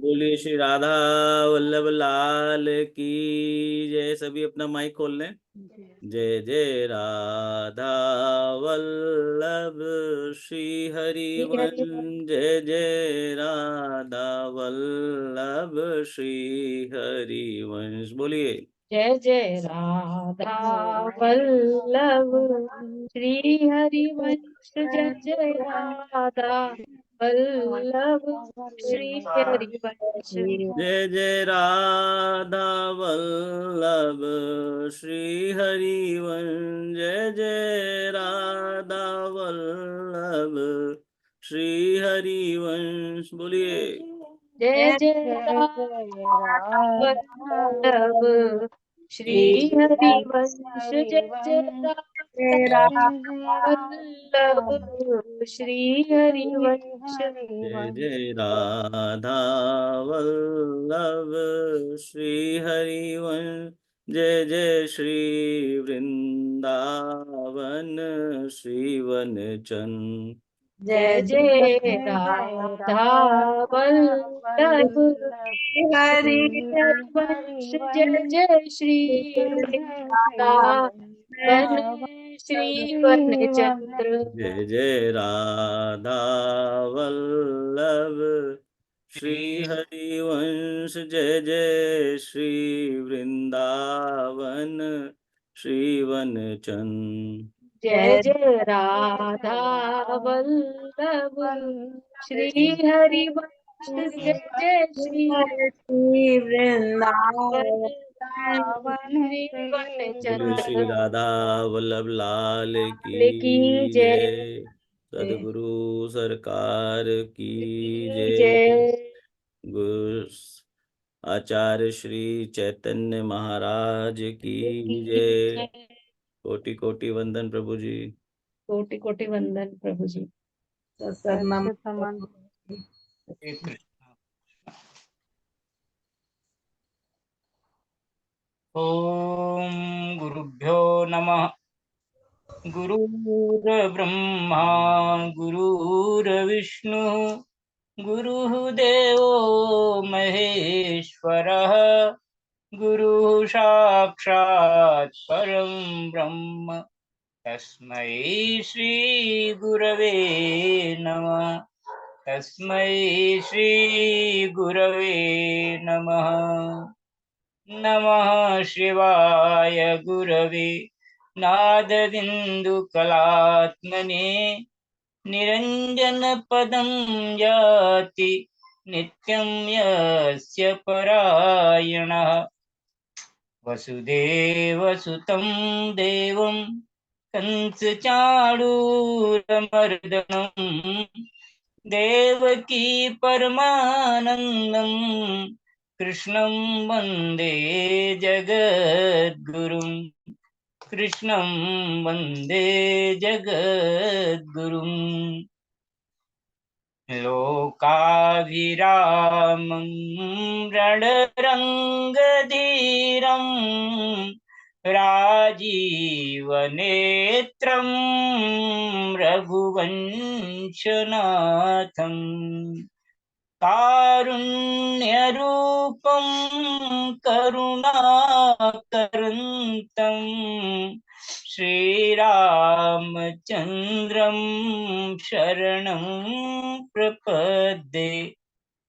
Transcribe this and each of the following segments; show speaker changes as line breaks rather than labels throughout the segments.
बोलिए श्री राधा वल्लभ लाल की जय। सभी अपना माइक खोल लें। जय जय राधा वल्लभ श्री
श्री हरि
हरिवंश। जय जय राधा वल्लभ श्री हरिवंश। बोलिए
जय जय राधा वल्लभ श्री हरिवंश। जय जय राधा वल्लभ श्री हरिवंश।
जय जय राधा वल्लभ श्री हरिवंश। जय जय राधा वल्लभ श्री हरिवंश। बोलिए
जय जय राधा वल्लभ श्री हरिवंश। जय जय राधा वल्लभ श्री हरिवंश।
जय जय राधा वल्लभ श्री हरिवंश। जय जय श्री वृंदावन श्री वनचंद।
जय जय राधा वल्लभ हरि हरिवंश। जय जय श्री वृंदावन श्री वनचंद्र।
जय जय राधा वल्लभ श्री हरिवंश। जय जय श्री वृंदावन श्री वनचंद।
जय जय राधा वल्लभ श्री हरिवंश। जय जय श्री वृंदावन श्री
बोलिए श्री
वनचंद्र।
राधा वल्लभ लाल
की
की
जय।
जय। सदगुरु सरकार की
की
जय।
जय।
गुरु आचार्य श्री चैतन्य महाराज की जय।
जय।
कोटि कोटि वंदन प्रभु जी।
कोटि कोटि वंदन प्रभु जी।
ओम गुरुभ्यो नमः। गुरुर्ब्रह्मा गुरुर्विष्णु गुरुदेवो महेश्वरः। गुरुः साक्षात् परं ब्रह्म तस्मै श्री गुरवे नमः। तस्मै श्री गुरवे नमः। नमः शिवाय गुरवे नादबिन्दुकलात्मने निरञ्जनपदं याति नित्यं यस्य परायणः। वसुदेवसुतं देवं कंसचाणूरमर्दनं देवकी परमानन्दं कृष्णं वन्दे जगद्गुरुं। कृष्णं वन्दे जगद्गुरुं। लोकाभिरामं रणरङ्गधीरं राजीवनेत्रं रघुवंशनाथं कारुण्यरूपं करुणाकरन्तं श्रीरामचन्द्रं शरणं प्रपद्ये।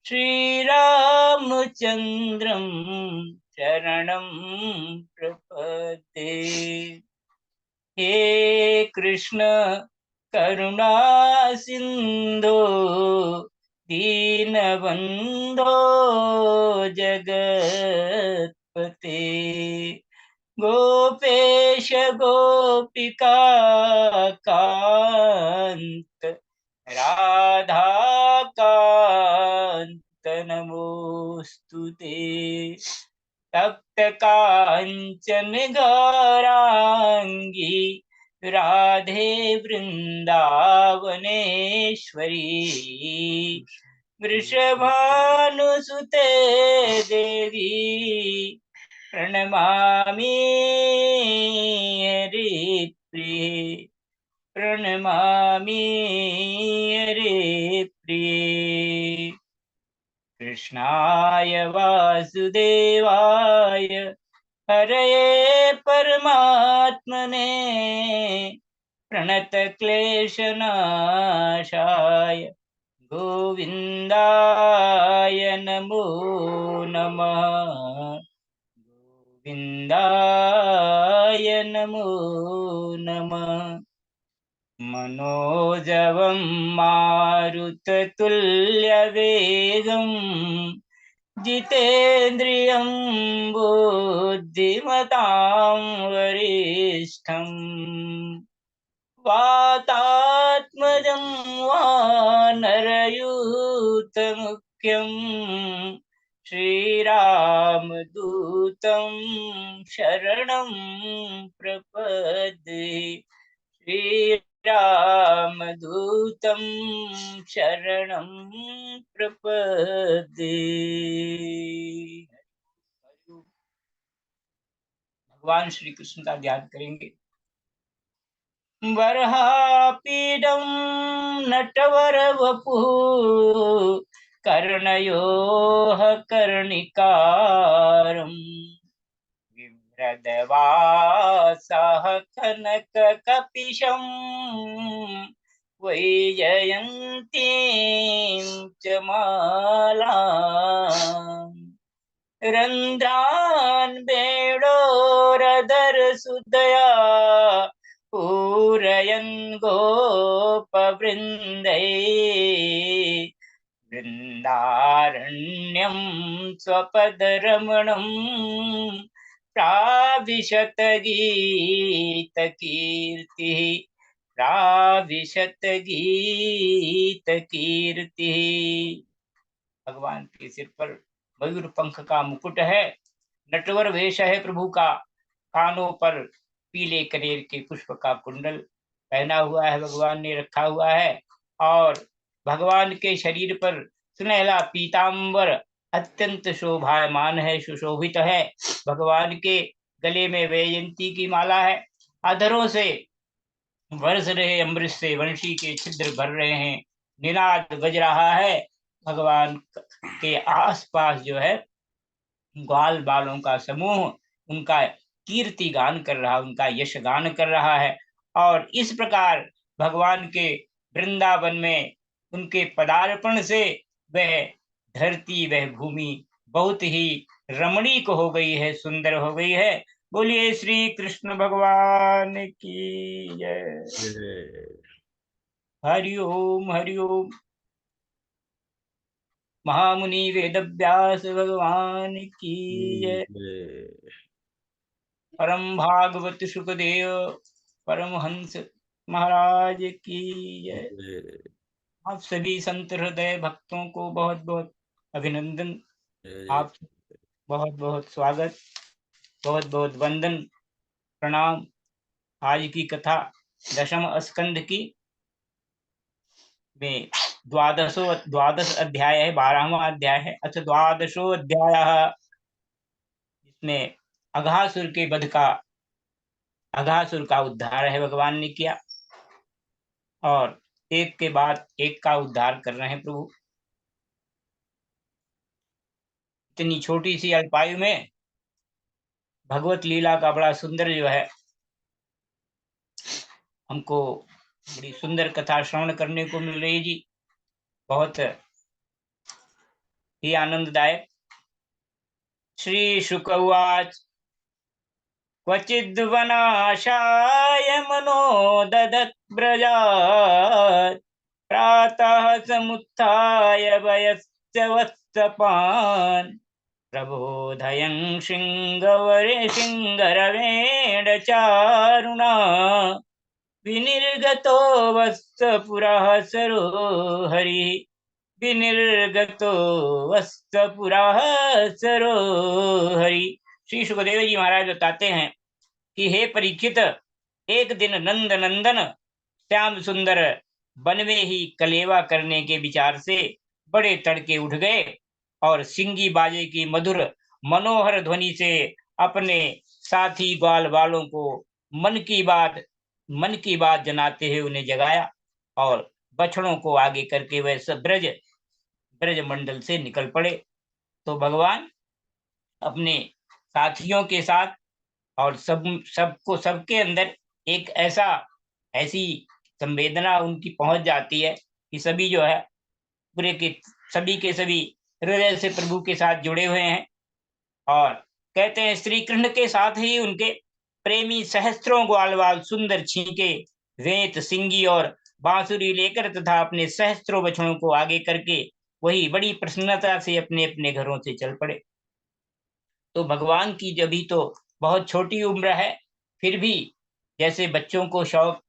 श्रीरामचन्द्रं शरणं प्रपद्ये। हे कृष्ण करुणा सिन्धो दीनबन्धो जगत्पते। गोपेश गोपिका कान्त राधाकान्त नमोऽस्तुते। तप्त काञ्चन गौराङ्गी राधे वृन्दावनेश्वरी। वृषभानुसुते देवी प्रणमामि हरिप्रिये। प्रणमामि हरिप्रिये। कृष्णाय वासुदेवाय हरये परमात्मने प्रणतक्लेशनाशाय गोविन्दाय नमो नमः। गोविन्दाय नमो नमः। मनोजवं मारुततुल्यवेगं जितेन्द्रियं बुद्धिमतां वरिष्ठम् वातात्मजं वानरयूथमुख्यं श्रीरामदूतं शरणं प्रपद्ये। श्रीरामदूतं शरणं प्रपद्ये। भगवान श्री कृष्ण का ध्यान करेंगे। वरहापीडं नटवरवपुः कर्णयोः कर्णिकारम् बिभ्रदवासः कनककपिशं वैजयन्तीं च मालाम् रन्ध्रान् वेणोरधरसुधया पूरयन् गोपवृन्दै वृन्दारण्यं स्वपदरमणं प्राविशत गीतकीर्तिः प्राविशत गीतकीर्तिः। भगवान के सिर पर मयूर पंख का मुकुट है, नटवर वेश है प्रभु का, कानों पर पीले कनेर के पुष्प का कुंडल पहना हुआ है, भगवान ने रखा हुआ है। और भगवान के शरीर पर सुनहला पीतांबर अत्यंत शोभायमान है, सुशोभित है। भगवान के गले में वैजयंती की माला है, अधरों से बरस रहे अमृत से वंशी के छिद्र भर रहे हैं, निनाद बज रहा है। भगवान के आसपास जो है ग्वाल बालों का समूह उनका कीर्ति गान कर रहा, उनका यश गान कर रहा है। और इस प्रकार भगवान के वृंदावन में उनके पदार्पण से वह धरती, वह भूमि बहुत ही रमणीक हो गई है, सुंदर हो गई है। बोलिए श्री कृष्ण भगवान की जय। हरि ओम हरि ओम। महामुनि वेदव्यास भगवान की जय। परम भागवत सुखदेव परमहंस महाराज की जय। आप सभी संत हृदय भक्तों को बहुत बहुत अभिनंदन, आप बहुत बहुत स्वागत, बहुत बहुत वंदन, प्रणाम। आज की कथा दशम स्कंद की में द्वादश अध्याय है, 12वां अध्याय है। अच्छा, द्वादशो अध्याय, जिसमें अघासुर का उद्धार है भगवान ने किया, और एक के बाद एक का उद्धार कर रहे हैं प्रभु। इतनी छोटी सी अल्पायु में भगवत लीला का बड़ा सुंदर जो है, हमको बड़ी सुंदर कथा श्रवण करने को मिल रही जी, बहुत ही आनंददायक। श्री शुक उवाच क्वचिद्वनाशाय मनो ददत् ब्रजात् प्रातः समुत्थाय वयश्च वत्सपान् प्रबोधयन् शृङ्गरवेण चारुणा विनिर्गतो वत्सपुरः सरोहरिः विनिर्गतो वत्सपुरः सरोहरि। श्री सुखदेव जी महाराज बताते हैं कि हे परीक्षित, एक दिन नंद नंदन श्याम सुंदर वन में ही कलेवा करने के विचार से बड़े तड़के उठ गए और सिंगी बाजे की मधुर मनोहर ध्वनि से अपने साथी ग्वाल वालों को मन की बात जनाते हुए उन्हें जगाया, और बछड़ों को आगे करके वह सब ब्रज ब्रजमंडल से निकल पड़े। तो भगवान अपने साथियों के साथ और सबके अंदर एक ऐसी संवेदना उनकी पहुंच जाती है कि सभी जो है पूरे के सभी हृदय से प्रभु के साथ जुड़े हुए हैं। और कहते हैं श्री कृष्ण के साथ ही उनके प्रेमी सहस्त्रों ग्वालवाल सुंदर छींके वेत सिंगी और बांसुरी लेकर तथा अपने सहस्त्रों बछड़ों को आगे करके वही बड़ी प्रसन्नता से अपने अपने घरों से चल पड़े। तो भगवान की जब भी तो बहुत छोटी उम्र है, फिर भी जैसे बच्चों को शौक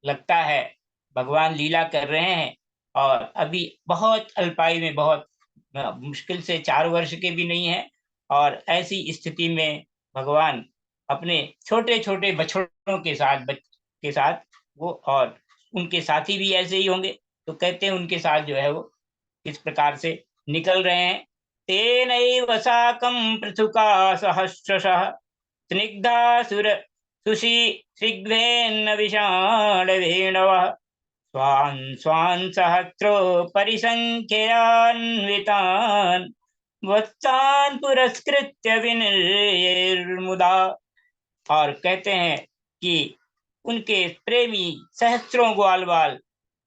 लगता है, भगवान लीला कर रहे हैं। और अभी बहुत अल्पायु में, बहुत मुश्किल से 4 वर्ष के भी नहीं है, और ऐसी स्थिति में भगवान अपने छोटे छोटे बछड़ों के साथ वो, और उनके साथी भी ऐसे ही होंगे, तो कहते हैं उनके साथ जो है वो किस प्रकार से निकल रहे हैं। तेनैव साकं पृथुका सहस्रशः स्निग्धा सुषि ऋग्वेन्न विषाणवेणवः स्वान् स्वान् सहस्रो परिसंख्यान्वितान् वत्सान् पुरस्कृत्य विनिर्मुदा। और कहते हैं कि उनके प्रेमी सहस्त्रों ग्वालवाल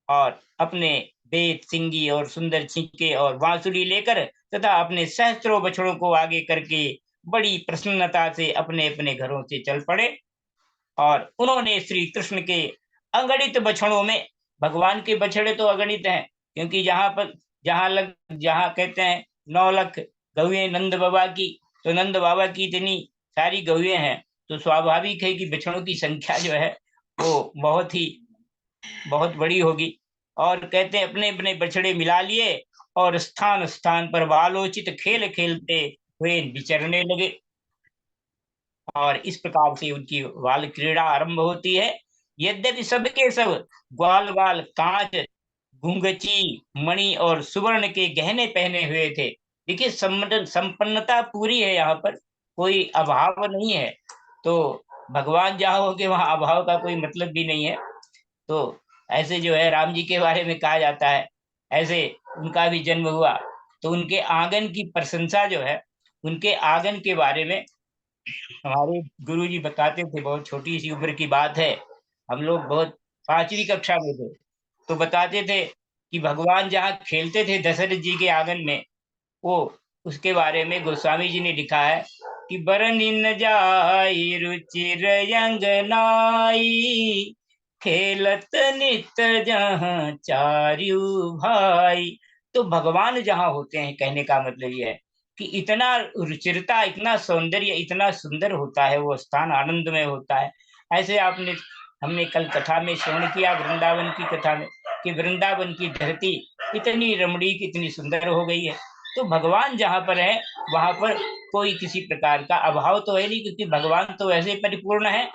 और अपने बेत सिंगी और सुंदर छींके और बांसुरी लेकर तथा अपने सहस्त्रों बछड़ों को आगे करके बड़ी प्रसन्नता से अपने अपने घरों से चल पड़े। और उन्होंने श्री कृष्ण के अगणित बछड़ों में, भगवान के बछड़े तो अगणित हैं, क्योंकि जहाँ कहते हैं 9 लाख गौएं नंद बाबा की, तो नंद बाबा की इतनी सारी गौएं हैं, तो स्वाभाविक है कि बछड़ों की संख्या जो है वो बहुत बड़ी होगी। और कहते हैं अपने अपने बछड़े मिला लिए और स्थान स्थान पर बालोचित खेल खेलते हुए विचरने लगे। और इस प्रकार से उनकी बाल क्रीड़ा आरंभ होती है। यद्यपि सबके सब ग्वाल बाल कांच, घुंघची, मणि और सुवर्ण के गहने पहने हुए थे। देखिए संपन्नता पूरी है, यहाँ पर कोई अभाव नहीं है। तो भगवान जहाँ होंगे वहाँ अभाव का कोई मतलब भी नहीं है। तो ऐसे जो है राम जी के बारे में कहा जाता है, ऐसे उनका भी जन्म हुआ, तो उनके आंगन की प्रशंसा जो है, उनके आंगन के बारे में हमारे गुरु जी बताते थे। बहुत छोटी सी उम्र की बात है, हम लोग बहुत 5वीं कक्षा में थे, तो बताते थे कि भगवान जहाँ खेलते थे दशरथ जी के आंगन में, वो उसके बारे में गोस्वामी जी ने लिखा है कि बरनिन जाई रुचिर अंगनाई खेलत नित जहाँ चारु भाई। तो भगवान जहाँ होते हैं, कहने का मतलब ये है कि इतना रुचिरता, इतना सौंदर्य, इतना सुंदर होता है वो स्थान, आनंदमय होता है। ऐसे हमने कल कथा में श्रवण किया, वृंदावन की कथा में, कि वृंदावन की धरती इतनी रमणीक, इतनी सुंदर हो गई है। तो भगवान जहाँ पर है वहां पर कोई किसी प्रकार का अभाव तो है नहीं, क्योंकि भगवान तो वैसे परिपूर्ण है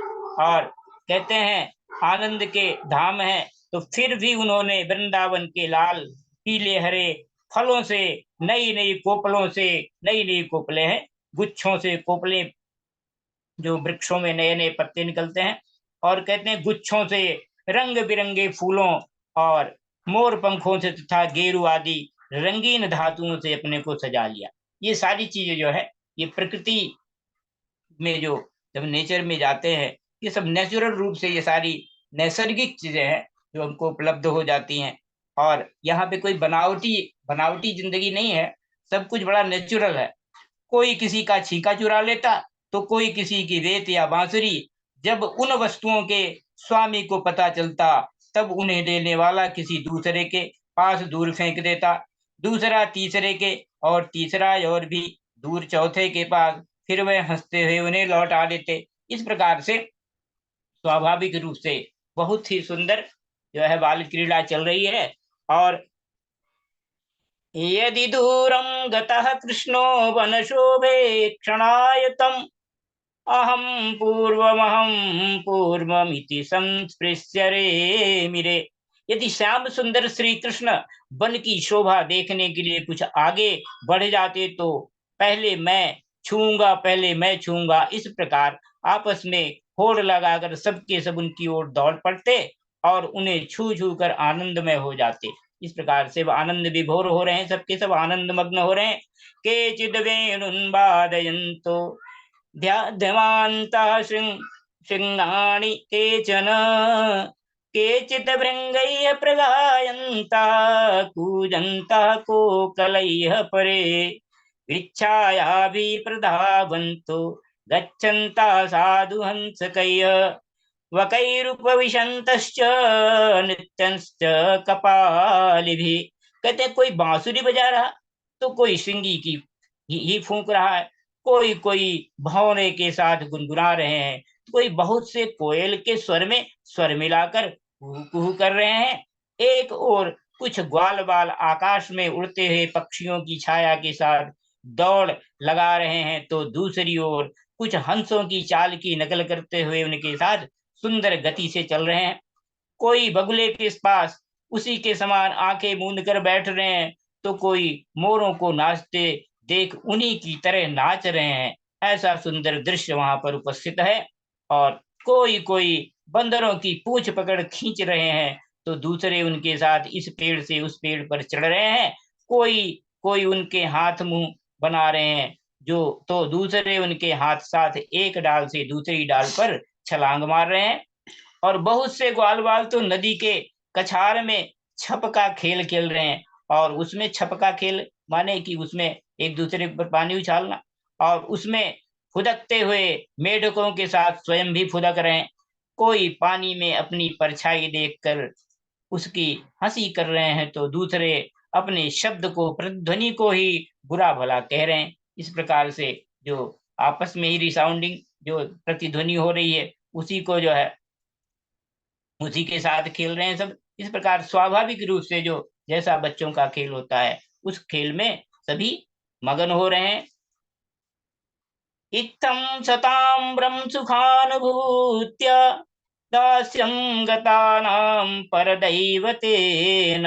और कहते हैं आनंद के धाम है। तो फिर भी उन्होंने वृंदावन के लाल पीले हरे फलों से, नई नई कोपलों से, नई नई कोपले हैं, गुच्छों से कोपले, जो वृक्षों में नए नए पत्ते निकलते हैं, और कहते हैं गुच्छों से, रंग बिरंगे फूलों और मोर पंखों से तथा गेरू आदि रंगीन धातुओं से अपने को सजा लिया। ये सारी चीजें जो है, ये प्रकृति में जो जब नेचर में जाते हैं, ये सब नेचुरल रूप से ये सारी नैसर्गिक चीजें हैं जो हमको उपलब्ध हो जाती हैं। और यहाँ पे कोई बनावटी जिंदगी नहीं है, सब कुछ बड़ा नेचुरल है। कोई किसी का छीका चुरा लेता, तो कोई किसी की रेत या बांसुरी। जब उन वस्तुओं के स्वामी को पता चलता, तब उन्हें देने वाला किसी दूसरे के पास दूर फेंक देता, दूसरा तीसरे के, और तीसरा और भी दूर चौथे के पास, फिर वह हंसते हुए उन्हें लौटा देते। इस प्रकार से स्वाभाविक रूप से बहुत ही सुंदर जो है बाल क्रीड़ा चल रही है। और यदि दूरं गतः कृष्णो वनशोभे क्षणायतम् अहं पूर्वमिति संस्पृश्य रेमिरे। यदि श्याम सुंदर श्री कृष्ण वन की शोभा देखने के लिए कुछ आगे बढ़ जाते, तो पहले मैं छूंगा, इस प्रकार आपस में होड़ लगाकर सबके सब उनकी ओर दौड़ पड़ते और उन्हें छू छू कर आनंदमय हो जाते। इस प्रकार से वह आनंद विभोर हो रहे हैं, सबके सब आनंद मग्न हो रहे हैं। केचिद् वेणुन्वादयन्तो ध्यानवन्ता शृंगाणि केचन केचित् भृङ्गैः प्रगायन्तः कूजन्तः कोकलैः परे वृक्षायाभिः प्रधावन्तो गच्छन्तः साधु हंसकैः वकैरुपविशन्तश्च नृत्यंश्च कपालिभिः। कहते हैं कोई बांसुरी बजा रहा तो कोई श्रृंगी की ही फूंक रहा है, कोई कोई भौरे के साथ गुनगुना रहे हैं, कोई बहुत से कोयल के स्वर में स्वर मिलाकर कुहू कुहू कर रहे हैं। एक और कुछ ग्वाल बाल आकाश में उड़ते हुए पक्षियों की छाया के साथ दौड़ लगा रहे हैं, तो दूसरी ओर कुछ हंसों की चाल की नकल करते हुए उनके साथ सुंदर गति से चल रहे हैं। कोई बगुले के पास उसी के समान आंखें मूंद कर बैठ रहे हैं, तो कोई मोरों को नाचते देख उन्हीं की तरह नाच रहे हैं। ऐसा सुंदर दृश्य वहां पर उपस्थित है। और कोई कोई बंदरों की पूंछ पकड़ खींच रहे हैं, तो दूसरे उनके साथ इस पेड़ से उस पेड़ पर चढ़ रहे हैं। कोई कोई उनके हाथ मुंह बना रहे हैं, जो तो दूसरे उनके हाथ साथ एक डाल से दूसरी डाल पर छलांग मार रहे हैं। और बहुत से ग्वाल बाल तो नदी के कछार में छप का खेल खेल रहे हैं। और उसमें छप का खेल माने कि उसमें एक दूसरे पर पानी उछालना, और उसमें फुदकते हुए मेढकों के साथ स्वयं भी फुदक रहे हैं। कोई पानी में अपनी परछाई देखकर उसकी हंसी कर रहे हैं, तो दूसरे अपने शब्द को प्रतिध्वनि को ही बुरा भला कह रहे हैं। इस प्रकार से जो आपस में ही रिसाउंडिंग जो प्रतिध्वनि हो रही है, उसी को जो है उसी के साथ खेल रहे हैं सब। इस प्रकार स्वाभाविक रूप से जो जैसा बच्चों का खेल होता है, उस खेल में सभी मगन हो रहे हैं। इत्थं सताम्रं सुखानुभूत्य दास्यं गतानां परदैवतेन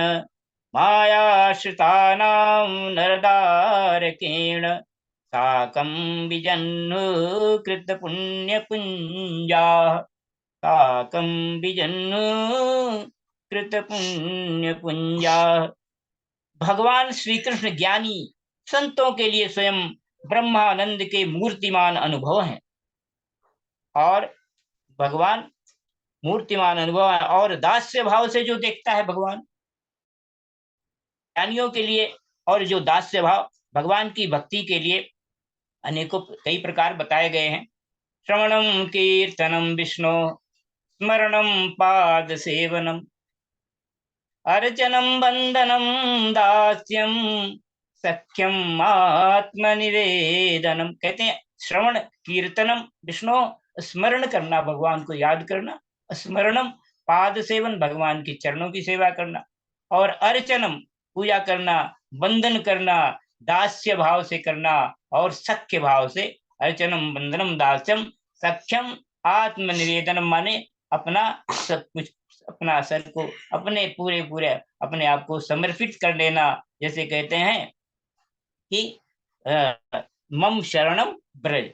मायाश्रितानां नरदारकेण साकं विजन्नु कृतपुण्यपुञ्जाः साकं विजन्नु कृतपुण्यपुञ्जाः। भगवान श्री कृष्ण ज्ञानी संतों के लिए स्वयं ब्रह्मानंद के मूर्तिमान अनुभव हैं। और भगवान मूर्तिमान अनुभव है, और दास्य भाव से जो देखता है भगवान ज्ञानियों के लिए, और जो दास्य भाव भगवान की भक्ति के लिए अनेकों कई प्रकार बताए गए हैं। श्रवणम कीर्तनम विष्णु स्मरणम पाद सेवनम अर्चनम बंदनम दास्यम सख्यम आत्मनिवेदनम। कहते हैं श्रवण कीर्तनम विष्णु, स्मरण करना भगवान को याद करना, स्मरणम पाद सेवन भगवान के चरणों की सेवा करना, और अर्चनम पूजा करना, बंदन करना दास्य भाव से करना, और सख्य भाव से अर्चनम बंदनम दास्यम सख्यम आत्मनिवेदनम माने अपना सब कुछ, अपना सर को अपने पूरे पूरे अपने आप को समर्पित कर देना। जैसे कहते हैं कि मम शरणम ब्रज,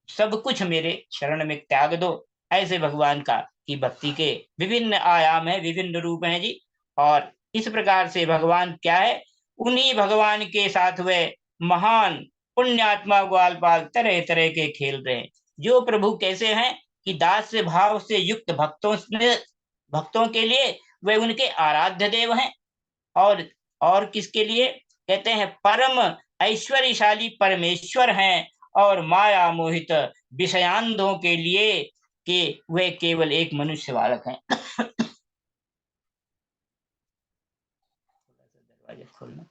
सब कुछ मेरे शरण में त्याग दो। ऐसे भगवान का की भक्ति के विभिन्न आयाम है, विभिन्न रूप हैं जी। और इस प्रकार से भगवान क्या है, उन्हीं भगवान के साथ वे महान पुण्यात्मा ग्वालपाल तरह तरह के खेल रहे हैं। जो प्रभु कैसे हैं कि दास्य भाव से युक्त भक्तों के लिए वे उनके आराध्य देव हैं। और किसके लिए कहते हैं, परम ऐश्वर्यशाली परमेश्वर हैं। और माया मोहित विषयांधों के लिए कि वे केवल एक मनुष्य बालक हैं। दरवाजा खोलना।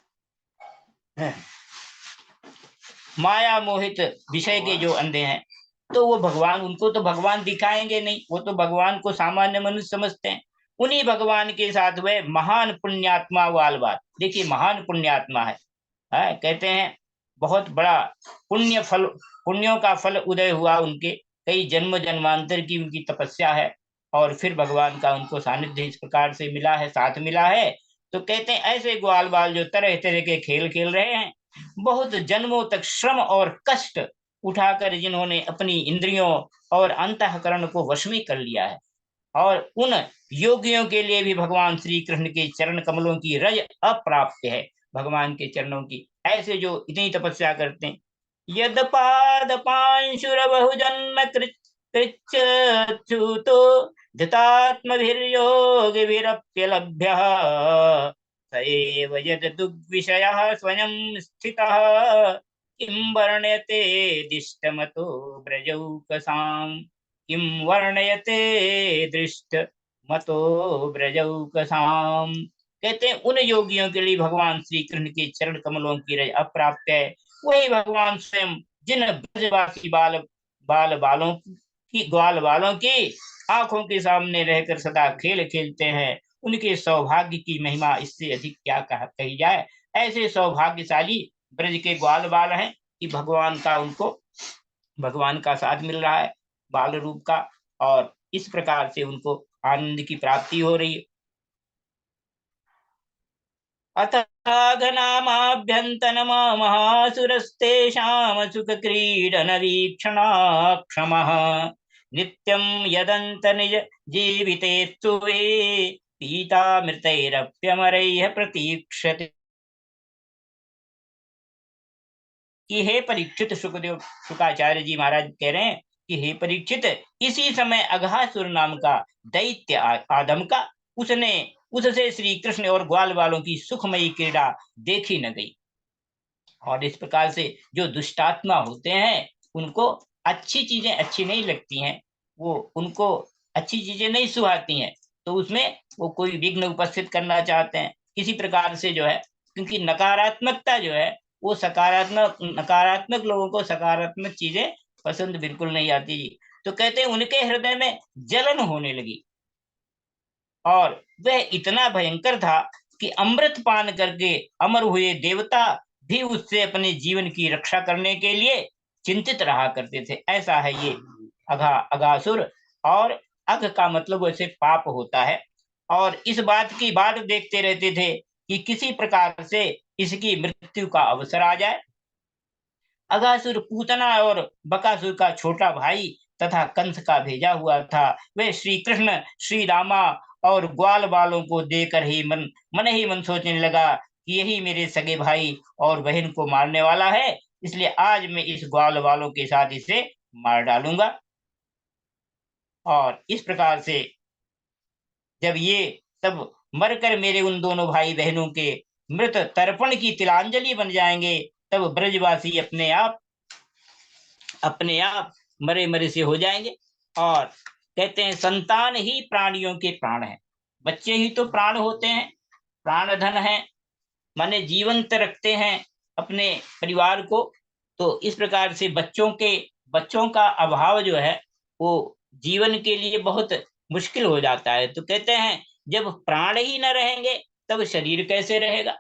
माया मोहित विषय के जो अंधे हैं, तो वो भगवान, उनको तो भगवान दिखाएंगे नहीं, वो तो भगवान को सामान्य मनुष्य समझते हैं। उन्हीं भगवान के साथ वे महान पुण्यात्मा वालबात, देखिए महान पुण्यात्मा है, कहते हैं बहुत बड़ा पुण्यों का फल उदय हुआ उनके, कई जन्म जन्मांतर की उनकी तपस्या है, और फिर भगवान का उनको सानिध्य इस प्रकार से मिला है, साथ मिला है। तो कहते हैं ऐसे ग्वाल बाल जो तरह तरह के खेल खेल रहे हैं, बहुत जन्मों तक श्रम और कष्ट उठाकर जिन्होंने अपनी इंद्रियों और अंतःकरण को वश में कर लिया है, और उन योगियों के लिए भी भगवान श्री कृष्ण के चरण कमलों की रज अप्राप्य है। भगवान के चरणों की ऐसे जो इतनी तपस्या करते हैं, यद पाद पांशुर बहुजन्म कृच्छ्रुतो धृतात्मभिर्योग विरप्यलभ्यः सएव यद दुग्विषयः स्वयं स्थितः किं वर्ण्यते दिष्टमतो ब्रजौकसाम् किं वर्ण्यते दृष्ट मतो ब्रजौकसाम। कहते हैं उन योगियों के लिए भगवान श्री कृष्ण के चरण कमलों की रज अप्राप्त है। वही भगवान स्वयं जिन ब्रजवासी बाल बाल बालों की ग्वाल बालों की आंखों के सामने रहकर सदा खेल खेलते हैं, उनके सौभाग्य की महिमा इससे अधिक क्या कही जाए। ऐसे सौभाग्यशाली ब्रज के ग्वाल बाल हैं कि भगवान का उनको भगवान का साथ मिल रहा है बाल रूप का, और इस प्रकार से उनको आनंद की प्राप्ति हो रही है। अथाघनामाभ्यन्तन महासुरस्तेषां सुख क्रीडन वीक्षणाक्षमः नित्यं यदन्त निज जीवितेस्तु वे पीता मृतैरप्यमरैः प्रतीक्षते। कि हे परीक्षित, सुखदेव शुकाचार्य जी महाराज कह रहे हैं कि हे परीक्षित, इसी समय अघासुर नाम का दैत्य आदम का उससे श्री कृष्ण और ग्वाल वालों की सुखमयी क्रीड़ा देखी न गई। और इस प्रकार से जो दुष्टात्मा होते हैं उनको अच्छी चीजें अच्छी नहीं लगती हैं, वो उनको अच्छी चीजें नहीं सुहाती हैं, तो उसमें वो कोई विघ्न उपस्थित करना चाहते हैं किसी प्रकार से जो है, क्योंकि नकारात्मकता जो है वो नकारात्मक लोगों को सकारात्मक चीजें पसंद बिल्कुल नहीं आती जी। तो कहते हैं उनके हृदय में जलन होने लगी और वह इतना भयंकर था कि अमृत पान करके अमर हुए देवता भी उससे अपने जीवन की रक्षा करने के लिए चिंतित रहा करते थे। ऐसा है ये अघासुर। और अघ का मतलब वैसे पाप होता है, और इस बात की बात देखते रहते थे कि किसी प्रकार से इसकी मृत्यु का अवसर आ जाए। अघासुर पूतना और बकासुर का छोटा भाई तथा कंस का भेजा हुआ था। वे श्री कृष्ण, श्री रामा और ग्वाल बालों को देकर ही मन ही मन सोचने लगा कि यही मेरे सगे भाई और बहन को मारने वाला है, इसलिए आज मैं इस ग्वाल बालों के साथ इसे मार डालूंगा। और इस प्रकार से जब ये सब मरकर मेरे उन दोनों भाई बहनों के मृत तर्पण की तिलांजलि बन जाएंगे, तब ब्रजवासी अपने आप मरे मरे से हो जाएंगे। और कहते हैं संतान ही प्राणियों के प्राण हैं, बच्चे ही तो प्राण होते हैं, प्राण धन है, माने जीवंत रखते हैं अपने परिवार को। तो इस प्रकार से बच्चों का अभाव जो है वो जीवन के लिए बहुत मुश्किल हो जाता है। तो कहते हैं जब प्राण ही न रहेंगे तब शरीर कैसे रहेगा,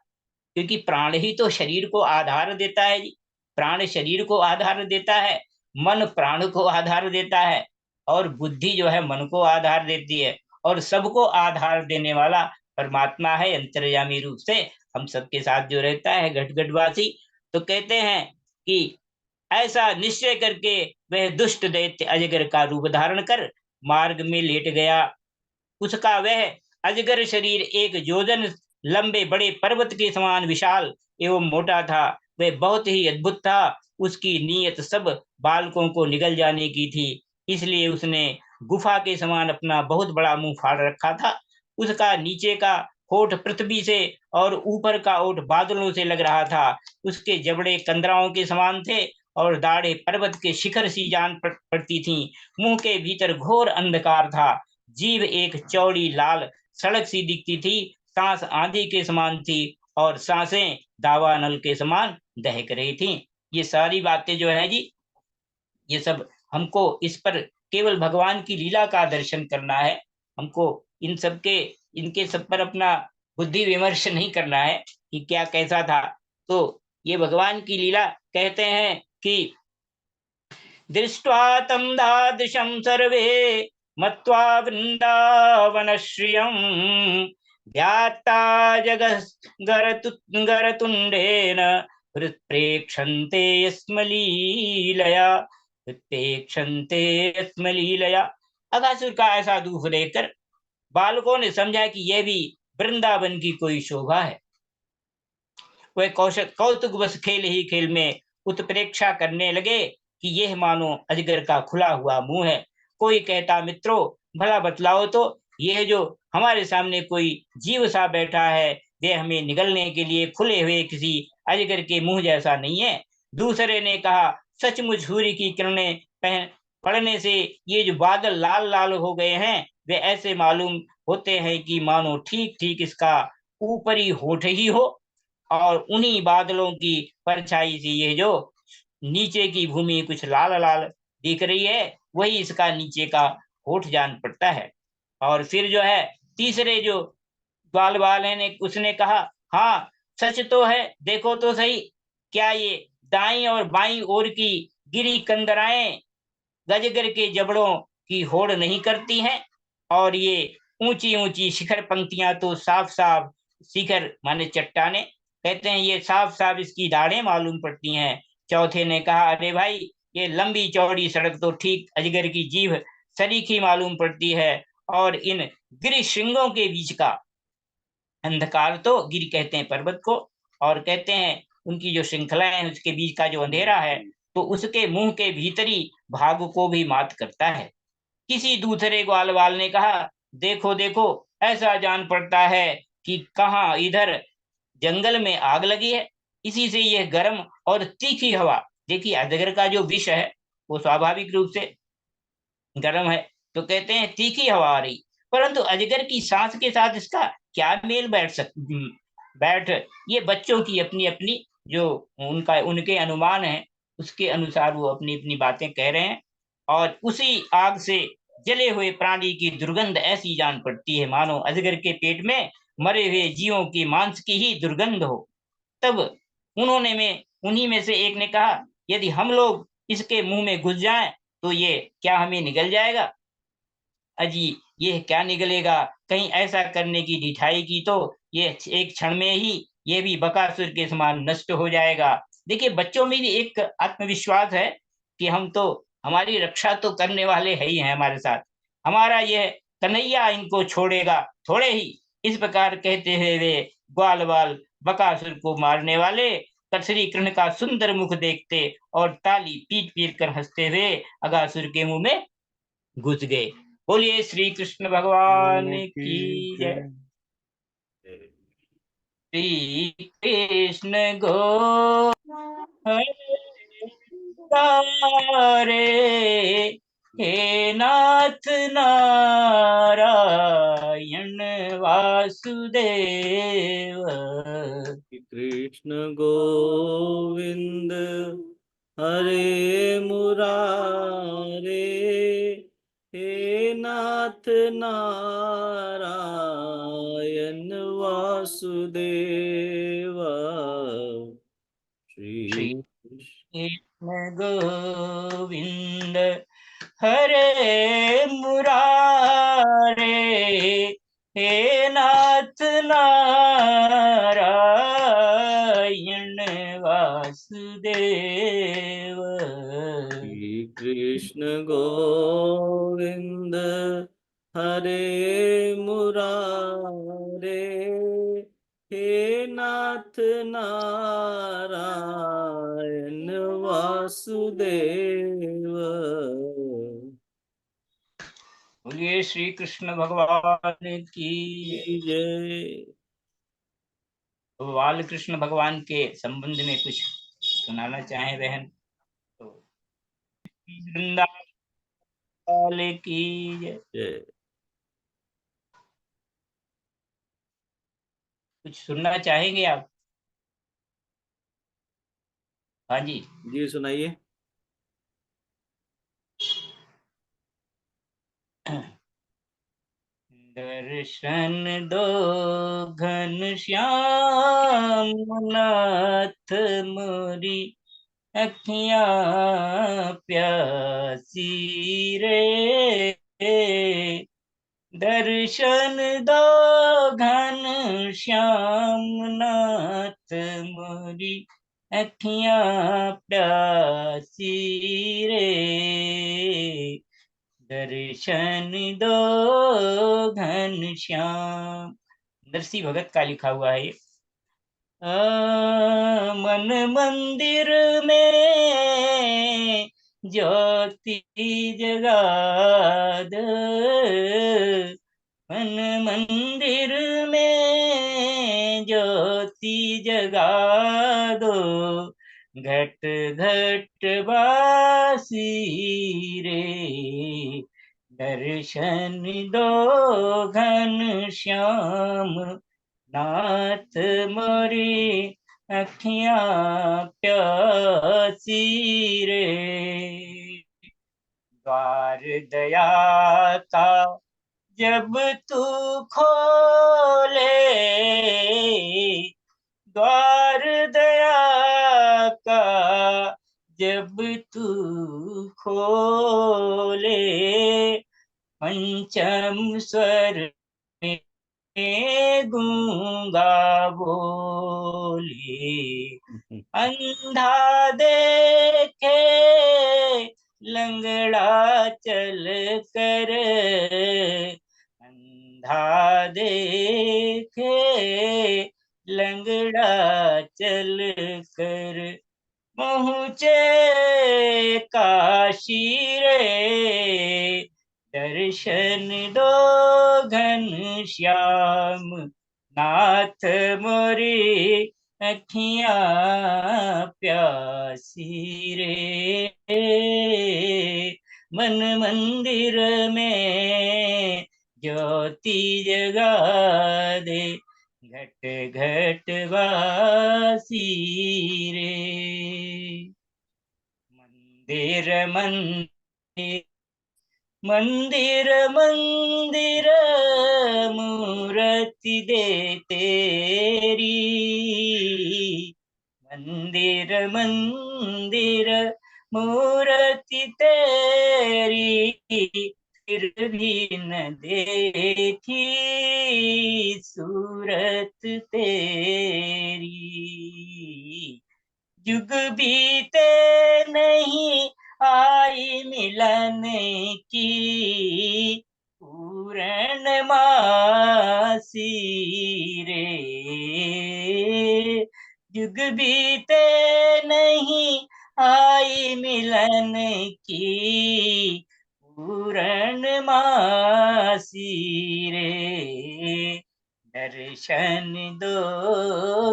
क्योंकि प्राण ही तो शरीर को आधार देता है जी। प्राण शरीर को आधार देता है, मन प्राण को आधार देता है, और बुद्धि जो है मन को आधार देती है, और सबको आधार देने वाला परमात्मा है अंतर्यामी रूप से हम सबके साथ जो रहता है घटघटवासी। तो कहते हैं कि ऐसा निश्चय करके वह दुष्ट दैत्य अजगर का रूप धारण कर मार्ग में लेट गया। उसका वह अजगर शरीर एक योजन लंबे बड़े पर्वत के समान विशाल एवं मोटा था। वह बहुत ही अद्भुत था। उसकी नीयत सब बालकों को निगल जाने की थी, इसलिए उसने गुफा के समान अपना बहुत बड़ा मुंह फाड़ रखा था। उसका नीचे का होठ पृथ्वी से और ऊपर का होठ बादलों से लग रहा था। उसके जबड़े कंदराओं के समान थे और दाढ़े पर्वत के शिखर सी जान पड़ती थी। मुंह के भीतर घोर अंधकार था। जीभ एक चौड़ी लाल सड़क सी दिखती थी। सांस आंधी के समान थी और सांसें दावानल के समान दहक रही थी। ये सारी बातें जो है जी, ये सब हमको इस पर केवल भगवान की लीला का दर्शन करना है। हमको इनके सब पर अपना बुद्धि विमर्श नहीं करना है कि क्या कैसा था। तो ये भगवान की लीला कहते हैं कि दृष्ट्वा तं दादृशं सर्वे मत्वा वृन्दावनश्रियं ध्यात्ता जगद्गरतुण्डेन हृत्प्रेक्षन्ते स्म लीलया। अगासुर का ऐसा दुख देखकर बालकों ने समझा कि यह भी वृंदावन की कोई शोभा है। वह कौतुक बस खेल ही खेल में उत्प्रेक्षा करने लगे कि यह मानो अजगर का खुला हुआ मुंह है। कोई कहता, मित्रों भला बतलाओ तो, यह जो हमारे सामने कोई जीव सा बैठा है, वह हमें निगलने के लिए खुले हुए किसी अजगर के मुंह जैसा नहीं है। दूसरे ने कहा, सचमुच सूर्य की किरणें पड़ने से ये जो बादल लाल लाल हो गए हैं, वे ऐसे मालूम होते हैं कि मानो ठीक ठीक इसका ऊपरी होठ ही हो, और उन्हीं बादलों की परछाई से ये जो नीचे की भूमि कुछ लाल लाल दिख रही है, वही इसका नीचे का होठ जान पड़ता है। और फिर जो है तीसरे जो ग्वाल वाले ने उसने कहा, हाँ सच तो है, देखो तो सही, क्या ये दाई और बाई ओर की गिरी कंदराएं गजगर के जबड़ों की होड़ नहीं करती हैं? और ये ऊंची ऊंची शिखर पंक्तियां तो साफ साफ, शिखर माने चट्टाने, कहते हैं ये साफ साफ इसकी दाढ़ें मालूम पड़ती हैं। चौथे ने कहा, अरे भाई ये लंबी चौड़ी सड़क तो ठीक अजगर की जीभ सरीखी मालूम पड़ती है, और इन गिरि श्रृंगों के बीच का अंधकार तो, गिरि कहते हैं पर्वत को, और कहते हैं उनकी जो श्रृंखला है उसके बीच का जो अंधेरा है, तो उसके मुंह के भीतरी भाग को भी मात करता है। किसी दूसरे ग्वालवाल ने कहा, देखो देखो, ऐसा जान पड़ता है कि कहाँ इधर जंगल में आग लगी है, इसी से यह गर्म और तीखी हवा, देखिए अजगर का जो विष है वो स्वाभाविक रूप से गर्म है, तो कहते हैं तीखी हवा आ रही, परंतु अजगर की सांस के साथ इसका क्या मेल बैठ, ये बच्चों की अपनी अपनी जो उनके अनुमान है, उसके अनुसार वो अपनी अपनी बातें कह रहे हैं। और उसी आग से जले हुए प्राणी की दुर्गंध ऐसी जान पड़ती है मानो अजगर के पेट में मरे हुए जीवों की मांस की ही दुर्गंध हो। तब उन्हीं में से एक ने कहा, यदि हम लोग इसके मुंह में घुस जाएं तो ये क्या हमें निगल जाएगा? अजी ये क्या निगलेगा, कहीं ऐसा करने की ढिठाई की तो ये एक क्षण में ही ये भी बकासुर के समान नष्ट हो जाएगा। देखिए बच्चों में भी एक आत्मविश्वास है कि हम तो, हमारी रक्षा तो करने वाले है ही हैं हमारे साथ, हमारा यह कन्हैया इनको छोड़ेगा थोड़े ही। इस प्रकार कहते हुए वे ग्वाल बाल बकासुर को मारने वाले कथरी कृष्ण का सुंदर मुख देखते और ताली पीट पीट कर हंसते हुए अगासुर के मुंह में घुस गए। बोलिए श्री कृष्ण भगवान की जय। श्री कृष्ण गो हरे, हे नाथ नारायण वासुदेव।
कृष्ण गोविंद हरे मुरारे, हे नाथ नारायण वासुदेव।
श्री
श्री
कृष्ण गोविंद हरे मुरारे, हे नाथ नारायण वासुदेव।
कृष्ण गोविंद हरे मुरारे, हे नाथ नारायण वासुदेव।
बोलिए श्री कृष्ण भगवान की
जय।
तो बाल कृष्ण भगवान के संबंध में कुछ सुनाना चाहे बहन तो, वृंदावन की जय।
जय।
कुछ सुनना चाहेंगे आप? हाँ जी
जी सुनाइए।
दर्शन दो घन श्याम नाथ मोरी अखियां प्यासी रे, दर्शन दो घन श्याम नाथ मोरी अखियां प्यासी रे, दर्शन दो घनश्याम। नरसिंह भगत का लिखा हुआ है ये। मन मंदिर में ज्योति जगा दो, मन मंदिर में ज्योति जगा दो, घट घट बासी रे, दर्शन दो घन श्याम, नाथ मोरी अखियां प्यासी रे। द्वार दया का जब तू खोले, द्वार दया का जब तू खोले, पंचम स्वर में गूंगा बोले, अंधा देखे लंगड़ा चल कर, अंधा देखे लंगड़ा चल कर, पहुँचे काशी रे, दर्शन दो घन श्याम, नाथ मोरी अखियां प्यासी रे, मन मंदिर में ज्योति जगा दे, घट घट वासी रे। मंदिर मंदिर मंदिर मंदिर मूर्ति दे तेरी, मंदिर मंदिर मूर्ति तेरी, फिर भी न देखी सूरत तेरी, जुग बीते नहीं आई मिलन की, पूर्ण मासी रे, जुग बीते नहीं आई मिलन की, पूर्ण मासी रे, दर्शन दो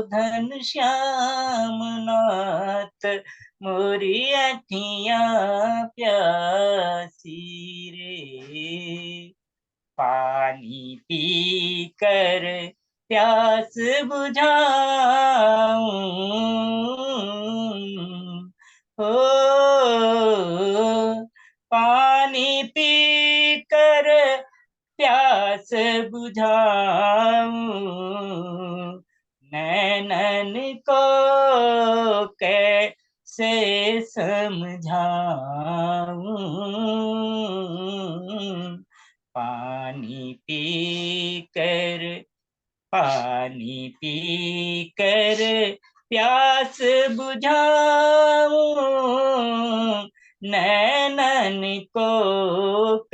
घन श्याम, नाथ मोरी अखियां प्यासी रे, पानी पी कर प्यास बुझाऊं, हो पानी पी कर प्यास बुझाऊं, नैनन को कैसे समझाऊं, पानी पी कर प्यास बुझाऊं, नैनन को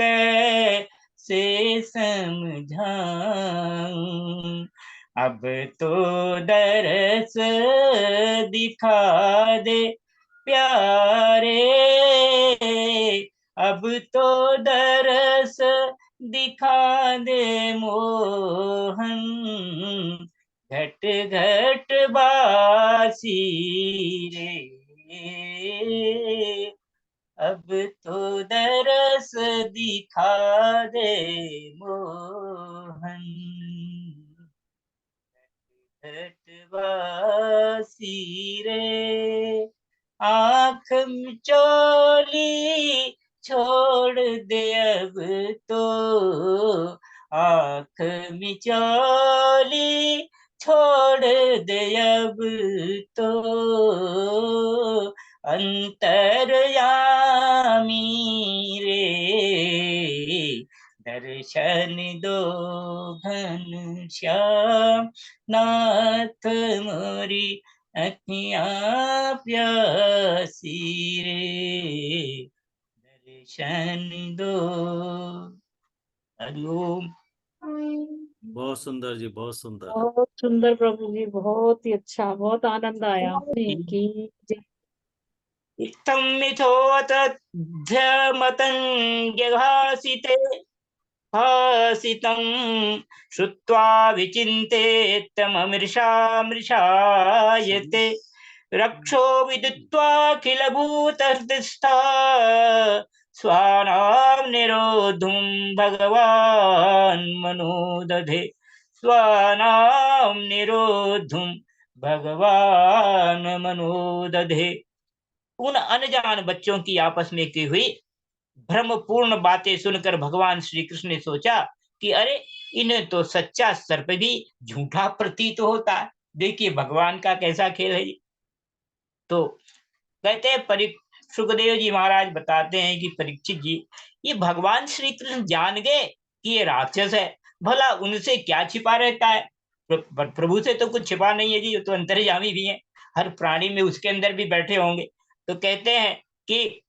कैसे समझाऊं, अब तो दरस दिखा दे प्यारे, अब तो दरस दिखा दे मोहन, घट घट बासी रे, अब तो दरस दिखा दे मोहन, घट बासी रे, आँख मिचोली छोड़ दे अब तो, आँख मिचोली छोड़ दे अब तो, अंतर्यामी रे, दर्शन दो घन श्याम, नाथ मोरी अखियां प्यासी रे, दर्शन दो। हरिओम।
बहुत सुंदर जी, बहुत सुंदर।
बहुत सुंदर प्रभु जी, बहुत ही अच्छा, बहुत आनंद आया कि
इत्थं मिथोऽत ध्यमतङ्ग्यभासिते भासितं श्रुत्वा विचिन्तेत्तममृषामृषायते रक्षो विदित्वाखिलभूतहृदिस्था स्वानां निरोधुं भगवान् मनोदधे स्वानां निरोधुं भगवान् मनोदधे। उन अनजान बच्चों की आपस में की हुई भ्रमपूर्ण बातें सुनकर भगवान श्री कृष्ण ने सोचा कि अरे, इन्हें तो सच्चा सर्प भी झूठा प्रतीत होता है। देखिए भगवान का कैसा खेल है ये। तो कहते हैं सुखदेव जी महाराज बताते हैं कि परीक्षित जी, ये भगवान श्री कृष्ण जान गए कि ये राक्षस है, भला उनसे क्या छिपा रहता है। प्रभु से तो कुछ छिपा नहीं है जी, वो तो अंतर्यामी भी है, हर प्राणी में उसके अंदर भी बैठे होंगे। तो कहते हैं कि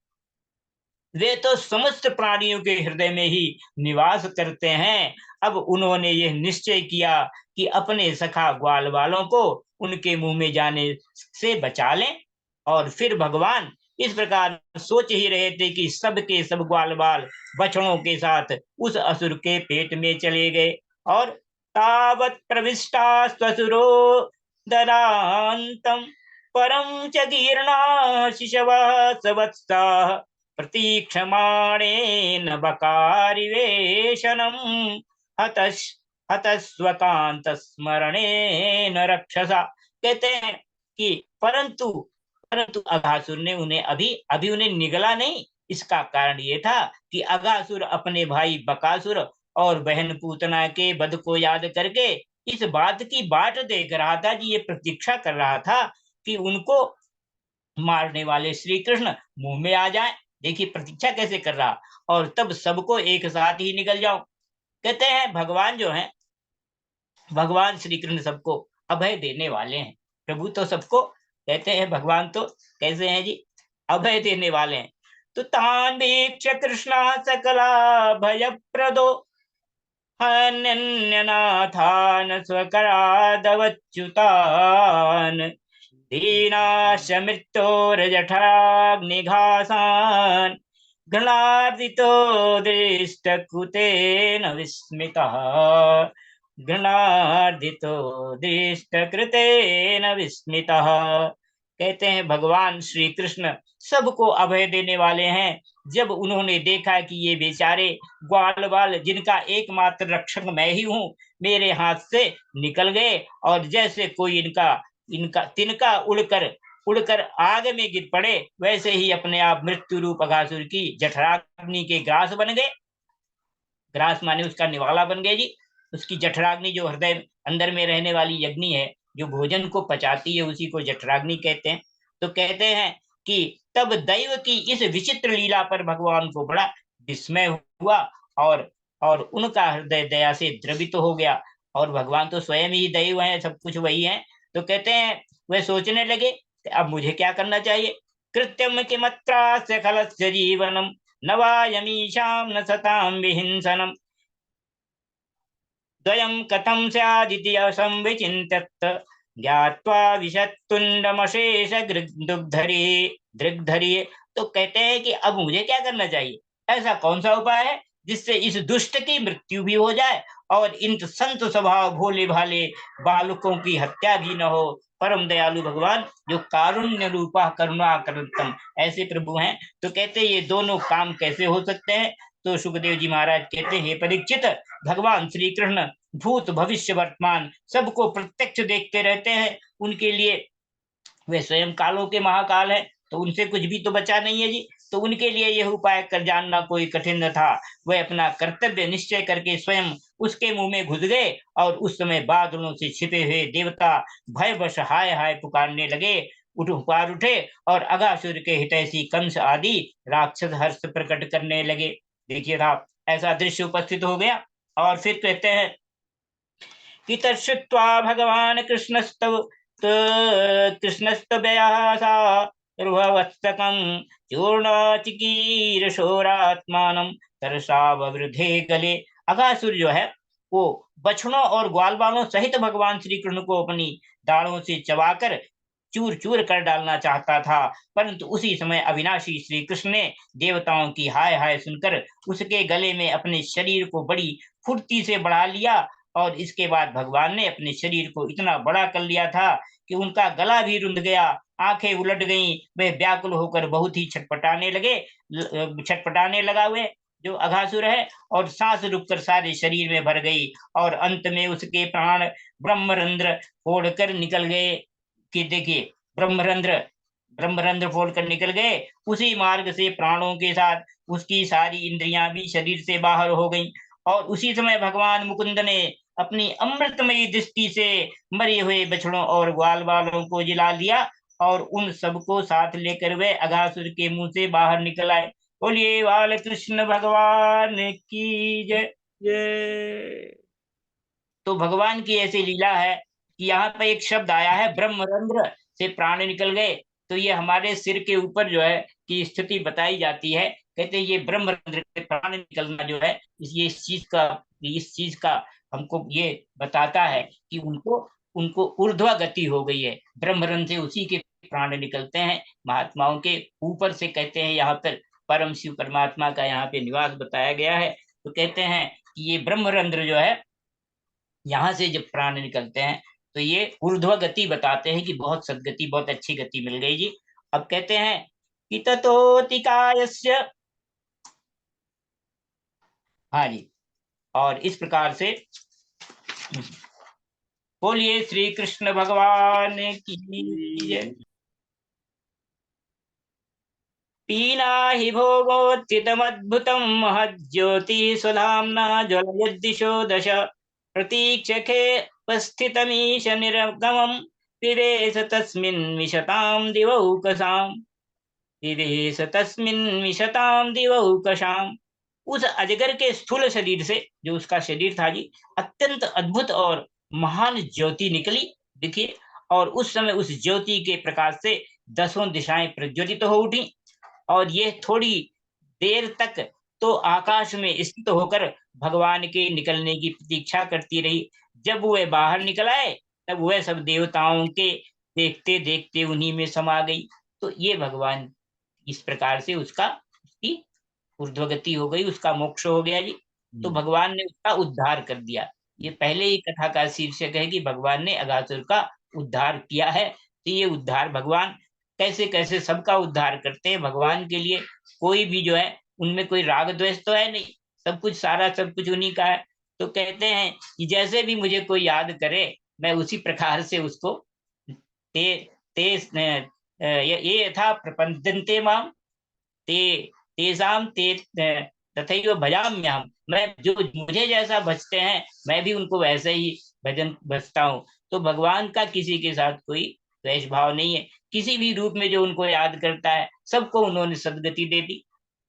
वे तो समस्त प्राणियों के हृदय में ही निवास करते हैं। अब उन्होंने यह निश्चय किया कि अपने सखा ग्वाल वालों को उनके मुंह में जाने से बचा लें। और फिर भगवान इस प्रकार सोच ही रहे थे कि सब के सब ग्वाल बाल बछड़ों के साथ उस असुर के पेट में चले गए। और तावत प्रविष्टा स्वसुरो दरांतम परम च गीर्णा शिशवः सवत्साः प्रतीक्षमाणेन बकारिवेशनम् हतस् हतस्वकांत स्मरणेन रक्षसा। कहते हैं कि परंतु परंतु अघासुर ने उन्हें अभी उन्हें निगला नहीं। इसका कारण ये था कि अघासुर अपने भाई बकासुर और बहन पूतना के वध को याद करके इस बात की बाट देख रहा था कि ये प्रतीक्षा कर रहा था कि उनको मारने वाले श्री कृष्ण मुंह में आ जाए। देखिए प्रतीक्षा कैसे कर रहा, और तब सबको एक साथ ही निकल जाओ। कहते हैं भगवान जो है, भगवान श्री कृष्ण सबको अभय देने वाले हैं। प्रभु तो सबको, कहते हैं भगवान तो कैसे हैं जी, अभय देने वाले हैं। तो तान वीक्ष्य कृष्णा सकला भय प्रदो हन्यनाथान स्वकरादवच्युतान दीनाश मृत्योर्जठराग्निघासान् घृणार्दितो दृष्टकृतेन विस्मितः घृणार्दितो दृष्टकृतेन विस्मितः। कहते हैं भगवान श्री कृष्ण सबको अभय देने वाले हैं। जब उन्होंने देखा कि ये बेचारे ग्वाल बाल जिनका एकमात्र रक्षक मैं ही हूँ मेरे हाथ से निकल गए, और जैसे कोई इनका इनका तिनका उड़कर उड़कर आग में गिर पड़े, वैसे ही अपने आप मृत्यु रूप अघासुर की जठराग्नि के ग्रास बन गए। ग्रास माने उसका निवाला बन गए जी। उसकी जठराग्नि जो हृदय अंदर में रहने वाली अग्नि है, जो भोजन को पचाती है, उसी को जठराग्नि कहते हैं। तो कहते हैं कि तब दैव की इस विचित्र लीला पर भगवान को बड़ा विस्मय हुआ, और उनका हृदय दया से द्रवित हो गया। और भगवान तो स्वयं ही दैव हैं, सब कुछ वही है। तो कहते हैं वे सोचने लगे कि अब मुझे क्या करना चाहिए। कृत्यम किमत्रास्य खलस्य जीवनम नवायमीशां न सतां विहिंसनम् द्वयं कथं स्यादिति असंविचिन्त्यत् ज्ञात्वा विशत्तुण्डमशेष दृग्धरी। तो कहते हैं कि अब मुझे क्या करना चाहिए, ऐसा कौन सा उपाय है जिससे इस दुष्ट की मृत्यु भी हो जाए और इन संत स्वभाव भोले भाले बालकों की हत्या भी न हो। परम दयालु भगवान जो कारुण्य रूपा करुणा करतम ऐसे प्रभु हैं। तो कहते ये दोनों काम कैसे हो सकते हैं। तो सुखदेव जी महाराज कहते हैं, परीक्षित, भगवान श्री कृष्ण भूत भविष्य वर्तमान सबको प्रत्यक्ष देखते रहते हैं। उनके लिए वे स्वयं कालों के महाकाल है, तो उनसे कुछ भी तो बचा नहीं है जी। तो उनके लिए यह उपाय कर जानना कोई कठिन न था। वह अपना कर्तव्य निश्चय करके स्वयं उसके मुंह में घुस गए, और उस समय बादलों से छिपे हुए देवता भयवश हाय हाय पुकारने लगे, पुकार उठे, और अघासुर के हितैषी कंस आदि राक्षस हर्ष प्रकट करने लगे। देखिए साहब, ऐसा दृश्य उपस्थित हो गया। और फिर कहते हैं कि तच्छ्रुत्वा भगवान कृष्णस्तव कृष्णस्तवया दुर्भवस्तकं चूर्णाचिकीर्षोरात्मानं तरसाववृधे गले। अघासुर जो है वो बछड़ों और ग्वाल बालों सहित भगवान श्री कृष्ण को अपनी दाढ़ों से चबाकर चूर चूर कर डालना चाहता था, परंतु उसी समय अविनाशी श्री कृष्ण ने देवताओं की हाय हाय सुनकर उसके गले में अपने शरीर को बड़ी फुर्ती से बढ़ा लिया, और इसके बाद भगवान ने अपने शरीर को इतना बड़ा कर लिया था कि उनका गला भी रुंध गया, आंखें उलट गईं, वे व्याकुल होकर बहुत ही छटपटाने लगा हुए जो अघासुर है, और सांस रुककर सारे शरीर में भर गई, और अंत में उसके प्राण ब्रह्मरंध्र फोड़कर निकल गए। कि देखिए, ब्रह्मरंध्र ब्रह्मरंध्र फोड़कर निकल गए, उसी मार्ग से प्राणों के साथ उसकी सारी इंद्रियां भी शरीर से बाहर हो गईं, और उसी समय भगवान मुकुंद ने अपनी अमृतमयी दृष्टि से मरे हुए बछड़ों और ग्वाल बालों को जिला लिया, और उन सबको साथ लेकर वे अघासुर के मुंह से बाहर निकल आए। बोलिए बाल कृष्ण भगवान की जय।
जय।
तो भगवान की ऐसी लीला है कि यहाँ पे एक शब्द आया है ब्रह्मरंध्र से प्राण निकल गए, तो ये हमारे सिर के ऊपर जो है की स्थिति बताई जाती है। कहते हैं ये ब्रह्मरंध्र के प्राण निकलना जो है इस चीज का हमको ये बताता है कि उनको उनको ऊर्ध्व गति हो गई है। ब्रह्मरंध्र से उसी के प्राण निकलते हैं, महात्माओं के ऊपर से। कहते हैं यहाँ पर परम शिव परमात्मा का यहाँ पे निवास बताया गया है। तो कहते हैं कि ये ब्रह्मरंध्र जो है यहाँ से जब प्राण निकलते हैं तो ये ऊर्ध्व गति बताते हैं कि बहुत सदगति, बहुत अच्छी गति मिल गई जी। अब कहते हैं कि ततोतिकायस्य, हाँ जी, और इस प्रकार से बोलिए श्री कृष्ण भगवान की जय। पीना हि भोगोत्थितमद्भुतं महज्योति स्वधाम्ना ज्वलयद्दिशो दश प्रतीक्षखे उपस्थितमीश निर्गमं विवेश तस्मिन् विशतां दिवौकसाम्, विवेश तस्मिन् विशतां दिवौकसाम्। उस अजगर के स्थूल शरीर से, जो उसका शरीर था जी, अत्यंत अद्भुत और महान ज्योति निकली, देखिए, और उस समय उस ज्योति के प्रकाश से 10 दिशाएं प्रज्वलित हो उठी, और ये थोड़ी देर तक तो आकाश में स्थित होकर भगवान के निकलने की प्रतीक्षा करती रही। जब वह बाहर निकल आए तब वह सब देवताओं के देखते देखते उन्हीं में समा गई। तो ये भगवान इस प्रकार से उसकी ऊर्ध्वगति हो गई, उसका मोक्ष हो गया जी। तो भगवान ने उसका उद्धार कर दिया। ये पहले ही कथा का शीर्षक है कि भगवान ने अघासुर का उद्धार किया है। तो ये उद्धार भगवान कैसे कैसे सबका उद्धार करते हैं। भगवान के लिए कोई भी जो है उनमें कोई राग द्वेष तो है नहीं, सब कुछ सारा सब कुछ उन्हीं का है। तो कहते हैं कि जैसे भी मुझे कोई याद करे मैं उसी प्रकार से उसको ते ते ये यथा प्रपद्यन्ते माम ते तेषां ते तथैव भजाम्यहम्। मैं जो मुझे जैसा भजते हैं मैं भी उनको वैसे ही भजता हूँ। तो भगवान का किसी के साथ कोई द्वेष भाव नहीं है, किसी भी रूप में जो उनको याद करता है सबको उन्होंने सदगति दे दी।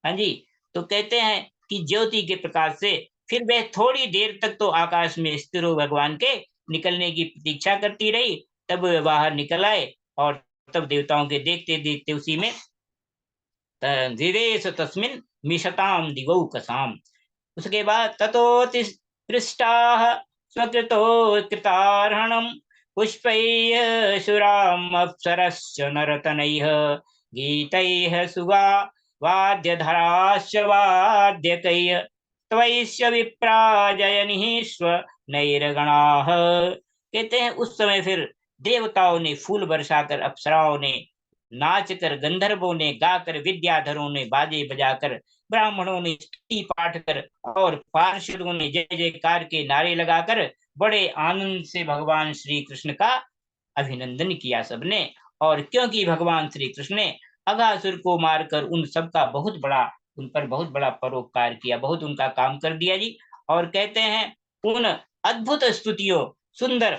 हाँ जी। तो कहते हैं कि ज्योति के प्रकाश से फिर वह थोड़ी देर तक तो आकाश में स्थिर हो भगवान के निकलने की प्रतीक्षा करती रही, तब वह बाहर निकल आए, और तब देवताओं के देखते देखते उसी में धीरेश तस्मिन् मिशताम दिवौकसाम। उसके बाद ततोतिपृष्टाः स्वकृतो कृतार्हणम् पुष्पैः सुराम् अप्सरश्च नरतनैः गीतैः सुगा वाद्यधराश्च वाद्यकैः त्वैश्च विप्राजयनिः स्वनैर्गणाः। कहते हैं उस समय फिर देवताओं ने फूल बरसाकर, अप्सराओं ने नाच कर, गंधर्वों ने गाकर, विद्याधरों ने बाजे बजाकर, ब्राह्मणों ने स्तुति पाठ कर, और पार्षदों ने जय जयकार के नारे लगाकर बड़े आनंद से भगवान श्री कृष्ण का अभिनंदन किया सबने। और क्योंकि भगवान श्री कृष्ण ने अघासुर को मारकर उन सबका उन पर बहुत बड़ा परोपकार किया, बहुत उनका काम कर दिया जी। और कहते हैं उन अद्भुत स्तुतियों, सुंदर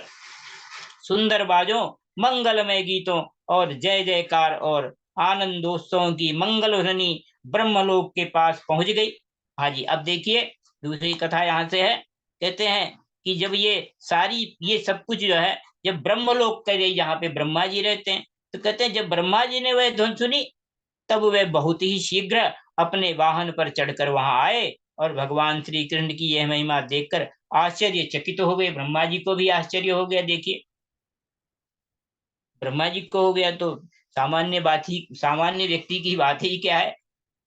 सुंदर बाजों, मंगलमय गीतों और जय जयकार और आनंदोत्सवों की मंगल ध्वनि ब्रह्मलोक के पास पहुंच गई। हाँ जी। अब देखिए दूसरी कथा यहाँ से है। कहते हैं कि जब ये सब कुछ जो है, जब ब्रह्मलोक के जहाँ पे ब्रह्मा जी रहते हैं, तो कहते हैं जब ब्रह्मा जी ने वह ध्वनि सुनी तब वे बहुत ही शीघ्र अपने वाहन पर चढ़कर वहां आए और भगवान श्री कृष्ण की यह महिमा देखकर आश्चर्यचकित हो गए। ब्रह्मा जी को भी आश्चर्य हो गया। देखिए, ब्रह्मा जी को हो गया तो सामान्य व्यक्ति की बात ही क्या है,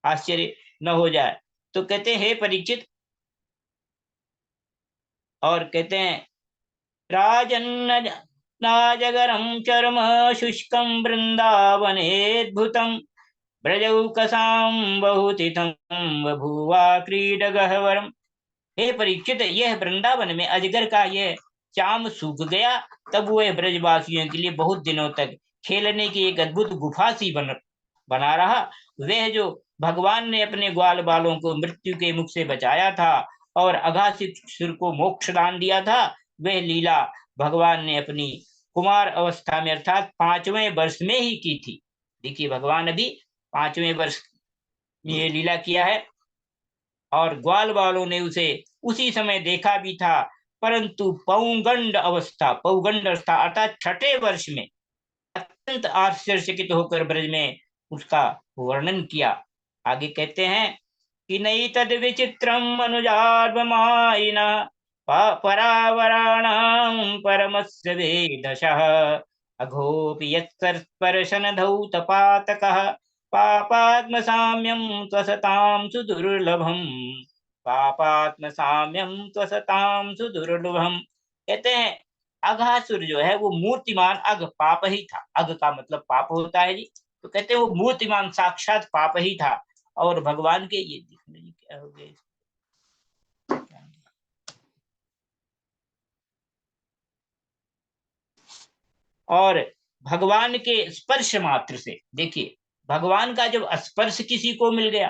आश्चर्य न हो जाए। तो कहते हैं हे परीक्षित, और कहते हैं राजन्न नाजगरं चर्म शुष्कं वृंदावनेद्भुतं ब्रजौकसां बहुतिथं बभूवा क्रीडगहवरम। हे परीक्षित, यह वृंदावन में अजगर का यह चाम सूख गया, तब वह ब्रजवासियों के लिए बहुत दिनों तक खेलने की एक अद्भुत गुफा सी बना रहा। वह जो भगवान ने अपने ग्वाल बालों को मृत्यु के मुख से बचाया था और अघासित सुर को मोक्ष दान दिया था, वह लीला भगवान ने अपनी कुमार अवस्था में अर्थात 5वें वर्ष में ही की थी। देखिए, भगवान अभी 5वें वर्ष में ये लीला किया है और ग्वाल बालों ने उसे उसी समय देखा भी था, परंतु पौगंड अवस्था, पौगंड अवस्था अर्थात 6ठे वर्ष में अत्यंत आश्चर्यचकित होकर ब्रज में उसका वर्णन किया। आगे कहते हैं कि नई तद विचित्रम अनुजार्वमायिना परावराणां परमस्य वेदशः अघोपि यत्स्पर्शन धौतपातकः पापात्मसाम्यं त्वसतां सुदुर्लभम् पापात्मसाम्यं त्वसतां सुदुर्लभम्। कहते हैं अघासुर जो है वो मूर्तिमान अघ पाप ही था। अघ का मतलब पाप होता है जी। तो कहते हैं वो मूर्तिमान साक्षात पाप ही था और भगवान के ये दिखने जी क्या हो गया, और भगवान के स्पर्श मात्र से, देखिए भगवान का जब स्पर्श किसी को मिल गया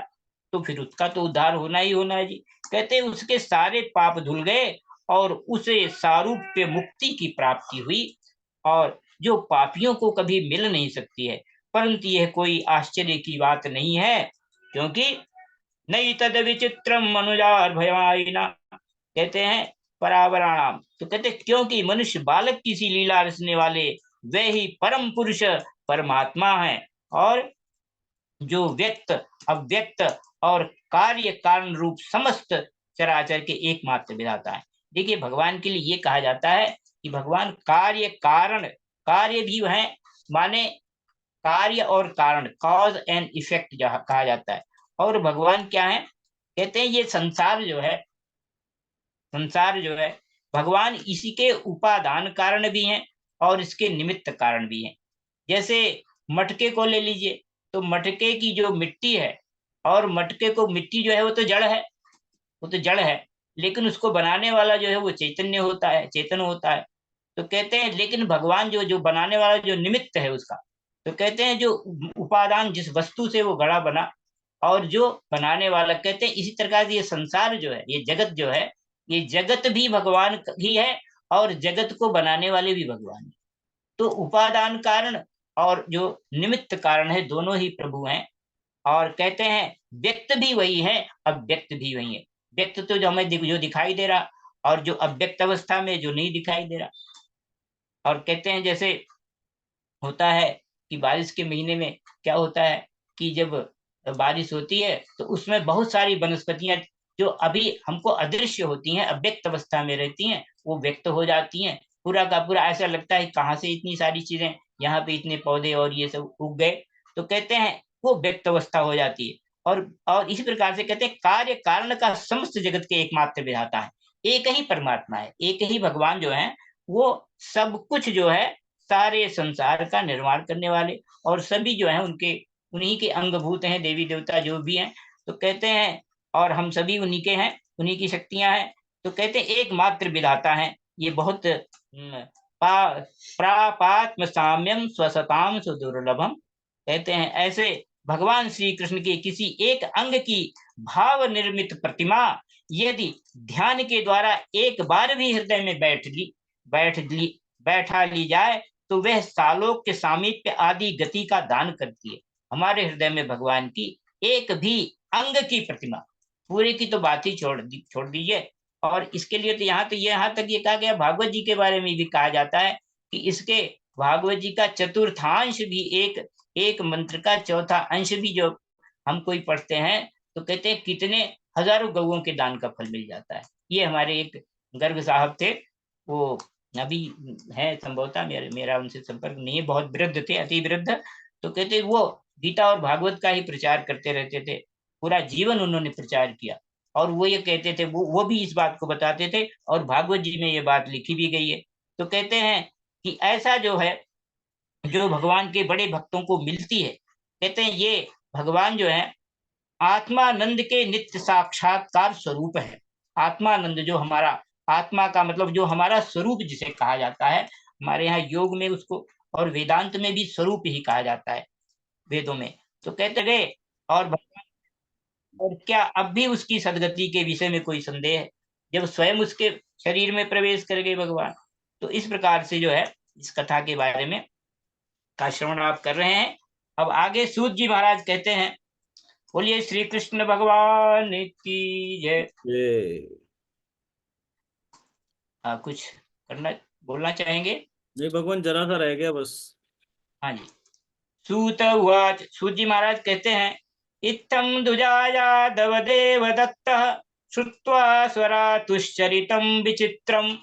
तो फिर उसका तो उद्धार होना ही होना है जी। कहते हैं उसके सारे पाप धुल गए और उसे सारूप्य मुक्ति की प्राप्ति हुई और जो पापियों को कभी मिल नहीं सकती है। परंतु यह कोई आश्चर्य की बात नहीं है, क्योंकि नई तद विचित्रम मनुजार भयमाइना। कहते हैं परावराणाम, तो कहते क्योंकि मनुष्य बालक की सी लीला रचने वाले वे ही परम पुरुष परमात्मा है और जो व्यक्त अव्यक्त और कार्य कारण रूप समस्त चराचर के एकमात्र विधाता है। देखिए, भगवान के लिए ये कहा जाता है कि भगवान कार्य कारण, कार्य भी है माने कार्य और कारण, कॉज एंड इफेक्ट कहा जाता है। और भगवान क्या है, कहते हैं ये संसार जो है भगवान इसी के उपादान कारण भी हैं और इसके निमित्त कारण भी हैं। जैसे मटके को ले लीजिए, तो मटके की जो मिट्टी है, और मटके को मिट्टी जो है वो तो जड़ है, वो तो जड़ है, लेकिन उसको बनाने वाला जो है वो चैतन्य होता है, चेतन होता है। तो कहते हैं लेकिन भगवान जो बनाने वाला जो निमित्त है उसका, तो कहते हैं जो उपादान जिस वस्तु से वो गढ़ा बना और जो बनाने वाला, कहते हैं इसी प्रकार से ये संसार जो है, ये जगत जो है, ये जगत भी भगवान ही है और जगत को बनाने वाले भी भगवान है। तो उपादान कारण और जो निमित्त कारण है दोनों ही प्रभु हैं। और कहते हैं व्यक्त भी वही है, अव्यक्त भी वही है। व्यक्त तो जो हमें जो दिखाई दे रहा और जो अव्यक्त अवस्था में जो नहीं दिखाई दे रहा। और कहते हैं जैसे होता है कि बारिश के महीने में क्या होता है कि जब बारिश होती है तो उसमें बहुत सारी वनस्पतियां जो अभी हमको अदृश्य होती हैं, अव्यक्त अवस्था में रहती हैं, वो व्यक्त हो जाती हैं। पूरा का पूरा ऐसा लगता है कहाँ से इतनी सारी चीजें, यहाँ पे इतने पौधे और ये सब उग गए। तो कहते हैं वो व्यक्त अवस्था हो जाती है। और इसी प्रकार से कहते हैं कार्य कारण का समस्त जगत के एकमात्र विधाता है, एक ही परमात्मा है, एक ही भगवान जो है वो सब कुछ जो है सारे संसार का निर्माण करने वाले, और सभी जो है उनके उन्हीं के अंगभूत हैं, देवी देवता जो भी हैं। तो कहते हैं और हम सभी उन्हीं के हैं, उन्हीं की शक्तियां हैं। तो कहते हैं एकमात्र विधाता है। ये बहुत प्रापात्म साम्यम स्वसताम सुदुर्लभम। कहते हैं ऐसे भगवान श्री कृष्ण के किसी एक अंग की भाव निर्मित प्रतिमा यदि ध्यान के द्वारा एक बार भी हृदय में बैठा ली जाए तो वह सालों के सामीप्य आदि गति का दान करती है। हमारे हृदय में भगवान की एक भी अंग की प्रतिमा, पूरे की तो बात ही छोड़ दीजिए। और इसके लिए तो यहाँ तक ये कहा गया, भागवत जी के बारे में भी कहा जाता है कि इसके भागवत जी का चतुर्थांश भी एक मंत्र का चौथा अंश भी जो हम कोई पढ़ते हैं तो कहते हैं कितने हजारों गौओं के दान का फल मिल जाता है। ये हमारे एक गर्ग साहब थे, वो अभी है संभवतः, मेरा उनसे संपर्क नहीं है, बहुत वृद्ध थे, अति वृद्ध। तो कहते वो गीता और भागवत का ही प्रचार करते रहते थे, पूरा जीवन उन्होंने प्रचार किया। और वो ये कहते थे, वो भी इस बात को बताते थे, और भागवत जी में ये बात लिखी भी गई है। तो कहते हैं कि ऐसा जो है, जो भगवान के बड़े भक्तों को मिलती है, कहते हैं ये भगवान जो है आत्मानंद के नित्य साक्षात्कार स्वरूप है। आत्मानंद जो हमारा आत्मा का मतलब जो हमारा स्वरूप जिसे कहा जाता है, हमारे यहाँ योग में उसको और वेदांत में भी स्वरूप ही कहा जाता है, वेदों में। तो कहते गए, और और क्या अब भी उसकी सदगति के विषय में कोई संदेह है, जब स्वयं उसके शरीर में प्रवेश कर गए भगवान। तो इस प्रकार से जो है इस कथा के बारे में का श्रवण आप कर रहे हैं। अब आगे सूत जी महाराज कहते हैं, बोलिए श्री कृष्ण भगवान की जय।
ये
कुछ करना बोलना चाहेंगे?
नहीं भगवान, जरा सा रह गया बस।
हाँ जी। सूत उवाच, सूत जी महाराज कहते हैं, इत्थं दुजायादव देवदत्तः श्रुत्वा स्वरातुश्चरितं विचित्रं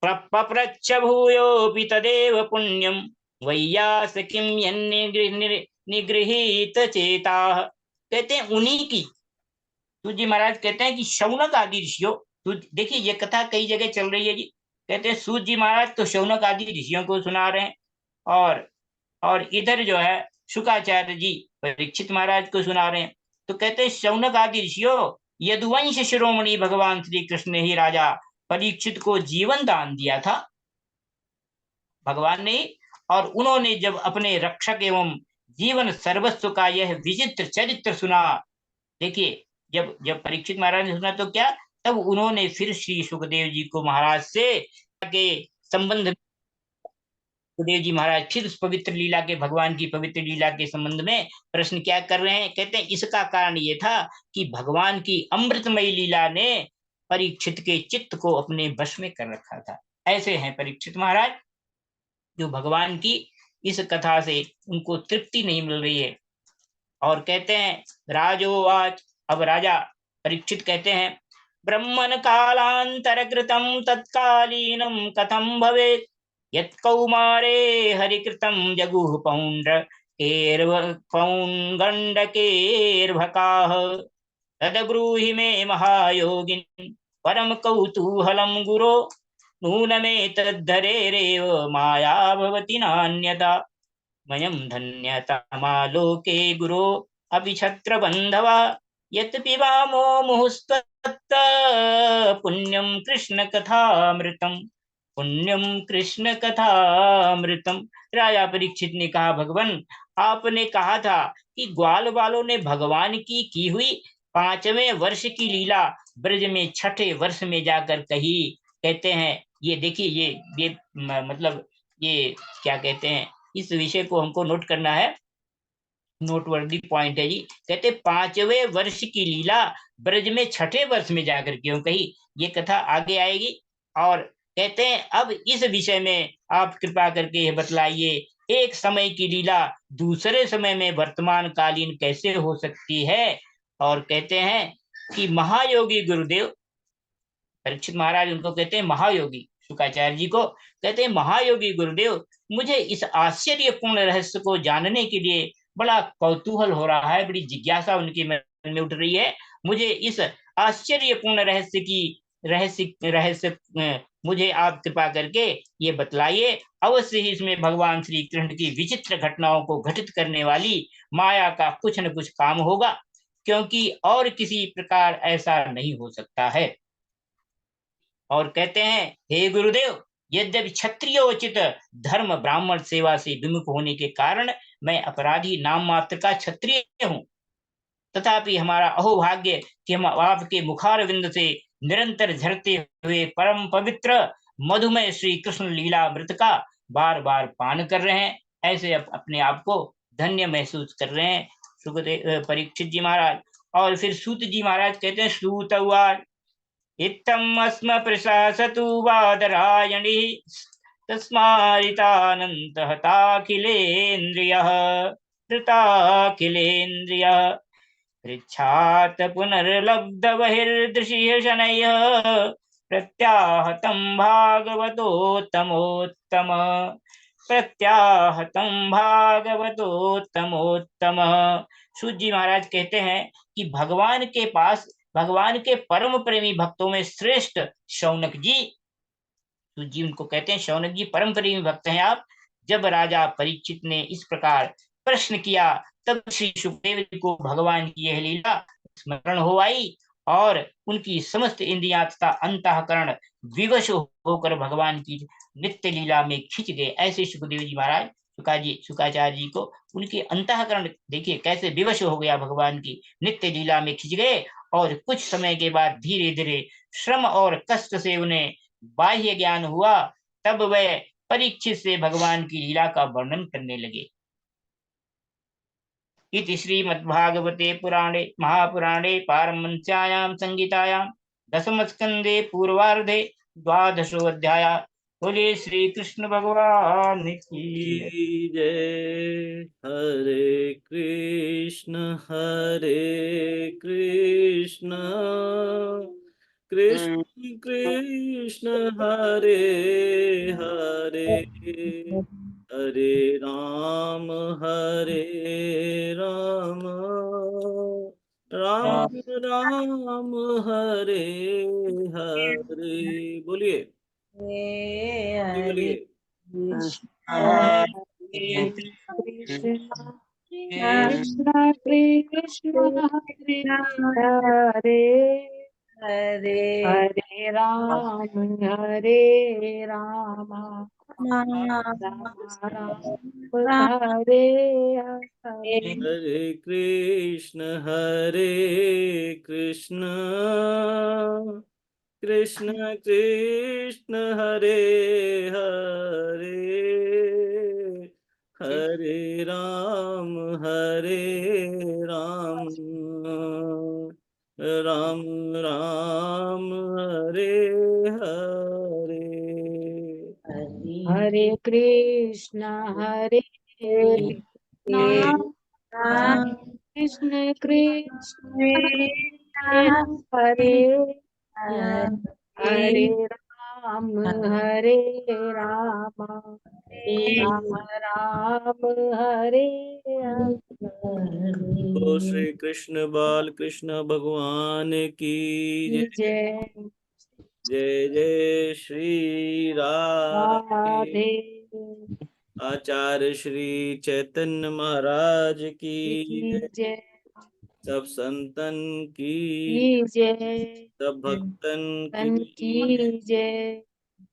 पप्रच्छ भूयोऽपि तदेव पुण्यं वैयासकिं निगृहीत चेताः। कहते हैं उन्हीं की, सूत जी महाराज कहते हैं कि शौनक आदि ऋषियों, देखिए ये कथा कई जगह चल रही है जी। कहते हैं सूत जी महाराज तो शौनक आदि ऋषियों को सुना रहे हैं, और इधर जो है शुकाचार्य जी परीक्षित महाराज को सुना रहे हैं। तो कहते हैं शौनक आदि ऋषियों, यदुवंश शिरोमणि भगवान श्री कृष्ण ने ही राजा परीक्षित को जीवन दान दिया था, भगवान ने। और उन्होंने जब अपने रक्षक एवं जीवन सर्वस्व का यह विचित्र चरित्र सुना, देखिए जब जब परीक्षित महाराज ने सुना तो क्या, तब उन्होंने फिर श्री सुखदेव जी को महाराज से के संबंध, सुखदेव जी महाराज फिर उस पवित्र लीला के, भगवान की पवित्र लीला के संबंध में प्रश्न क्या कर रहे हैं। कहते हैं इसका कारण ये था कि भगवान की अमृतमयी लीला ने परीक्षित के चित्त को अपने वश में कर रखा था। ऐसे हैं परीक्षित महाराज, जो भगवान की इस कथा से उनको तृप्ति नहीं मिल रही है। और कहते हैं राजोवाच, अब राजा परीक्षित कहते हैं, ब्रह्मन कालांतर कृतम तत्कालीनम कथम भवेत् यत्कौमारे हरिकृतं जगुः पौण्डकेर्भकाः तद्ब्रूहि मे महायोगिन् परम कौतूहलं गुरो नूनमेतद्धरेरेव माया भवति नान्यथा मयं धन्यतमालोके गुरो अपि छत्रबन्धवा यत् पिबामो मुहुस्तत्त पुण्यं कृष्ण कथामृतम्, पुण्यम कृष्ण कथामृतम। राजा परीक्षित ने कहा, भगवान आपने कहा था कि ग्वाल वालों ने भगवान की हुई 5वें वर्ष की लीला ब्रज में 6ठे वर्ष में जाकर कही। कहते हैं ये देखिए, ये मतलब ये क्या कहते हैं, इस विषय को हमको नोट करना है, नोटवर्दी पॉइंट है जी। कहते 5वें वर्ष की लीला ब्रज में 6ठे वर्ष में जाकर क्यों कही, ये कथा आगे आएगी। और कहते हैं अब इस विषय में आप कृपा करके बतलाइए, एक समय की लीला दूसरे समय में वर्तमान कालीन कैसे हो सकती है। और कहते हैं कि महायोगी गुरुदेव, परीक्षित महाराज उनको कहते हैं महायोगी, शुकाचार्य जी को कहते हैं महायोगी गुरुदेव, मुझे इस आश्चर्यपूर्ण रहस्य को जानने के लिए बड़ा कौतूहल हो रहा है, बड़ी जिज्ञासा उनके मन में उठ रही है। मुझे इस आश्चर्यपूर्ण रहस्य मुझे आप कृपा करके ये बतलाइए। अवश्य ही इसमें भगवान श्री कृष्ण की विचित्र घटनाओं को घटित करने वाली माया का कुछ न कुछ काम होगा, क्योंकि और किसी प्रकार ऐसा नहीं हो सकता है। और कहते हैं हे गुरुदेव, यद्यपि क्षत्रियोचित धर्म ब्राह्मण सेवा से विमुख होने के कारण मैं अपराधी नाम मात्र का क्षत्रिय हूँ, तथापि हमारा अहोभाग्य कि हम आपके मुखारविंद से निरंतर झरते हुए परम पवित्र मधुमय श्री कृष्ण लीला अमृत का बार बार पान कर रहे हैं, ऐसे अपने आप को धन्य महसूस कर रहे हैं सुखदेव परीक्षित जी महाराज। और फिर सूत जी महाराज कहते हैं, सूत उवाच इत्थम् अस्म प्रशासतु बादरायणी तस्मारितानन्तः ताखिलेन्द्रियः धृताखिलेन्द्रियः पृच्छात् पुनर्लब्धबहिर्दृशिः शनैः प्रत्याहतं भागवतोत्तमोत्तम प्रत्याहतं भागवतोत्तमोत्तम। सूत जी महाराज कहते हैं कि भगवान के पास, भगवान के परम प्रेमी भक्तों में श्रेष्ठ शौनक जी, सूत जी उनको कहते हैं शौनक जी परम प्रेमी भक्त हैं आप। जब राजा परीक्षित ने इस प्रकार प्रश्न किया तब श्री सुखदेव जी को भगवान की यह लीला स्मरण हो आई और उनकी समस्त इंद्रियां तथा अंतःकरण विवश होकर भगवान की नित्य लीला में खिंच गए। ऐसे सुखदेव जी महाराज शुकाचार्य जी को उनके अंतःकरण देखिए कैसे विवश हो गया, भगवान की नित्य लीला में खिंच गए। और कुछ समय के बाद धीरे धीरे श्रम और कष्ट से उन्हें बाह्य ज्ञान हुआ। तब वह परीक्षित से भगवान की लीला का वर्णन करने लगे। इति श्रीमद्भागवते पुराणे महापुराणे पारमहंस्यायां संहितायां दशमस्कन्धे पूर्वार्धे 12वाध्यायः। बोले श्री कृष्ण भगवान की
जय। हरे कृष्ण कृष्ण कृष्ण हरे हरे, हरे राम राम राम हरे हरे। बोलिए बोलिए।
हरे कृष्ण कृष्ण कृष्ण हरे हरे, हरे राम राम राम हरे हरे।
हरे कृष्ण कृष्ण कृष्ण हरे हरे, हरे राम राम राम हरे हरे।
हरे कृष्ण कृष्ण कृष्ण हरे हरे राम राम राम हरे
ओ श्री कृष्ण बाल कृष्ण भगवान की जय।
जय।
जय जय श्री राधे।
राधे
आचार्य श्री चैतन्य महाराज की जय।
जय
सब संतन की
जय,
सब भक्तन
तन
की
की जय।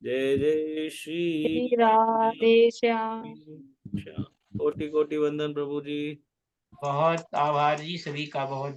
जय जय
श्री
श्री
राधे श्याम।
कोटि कोटि वंदन प्रभु जी।
बहुत आभार जी सभी का, बहुत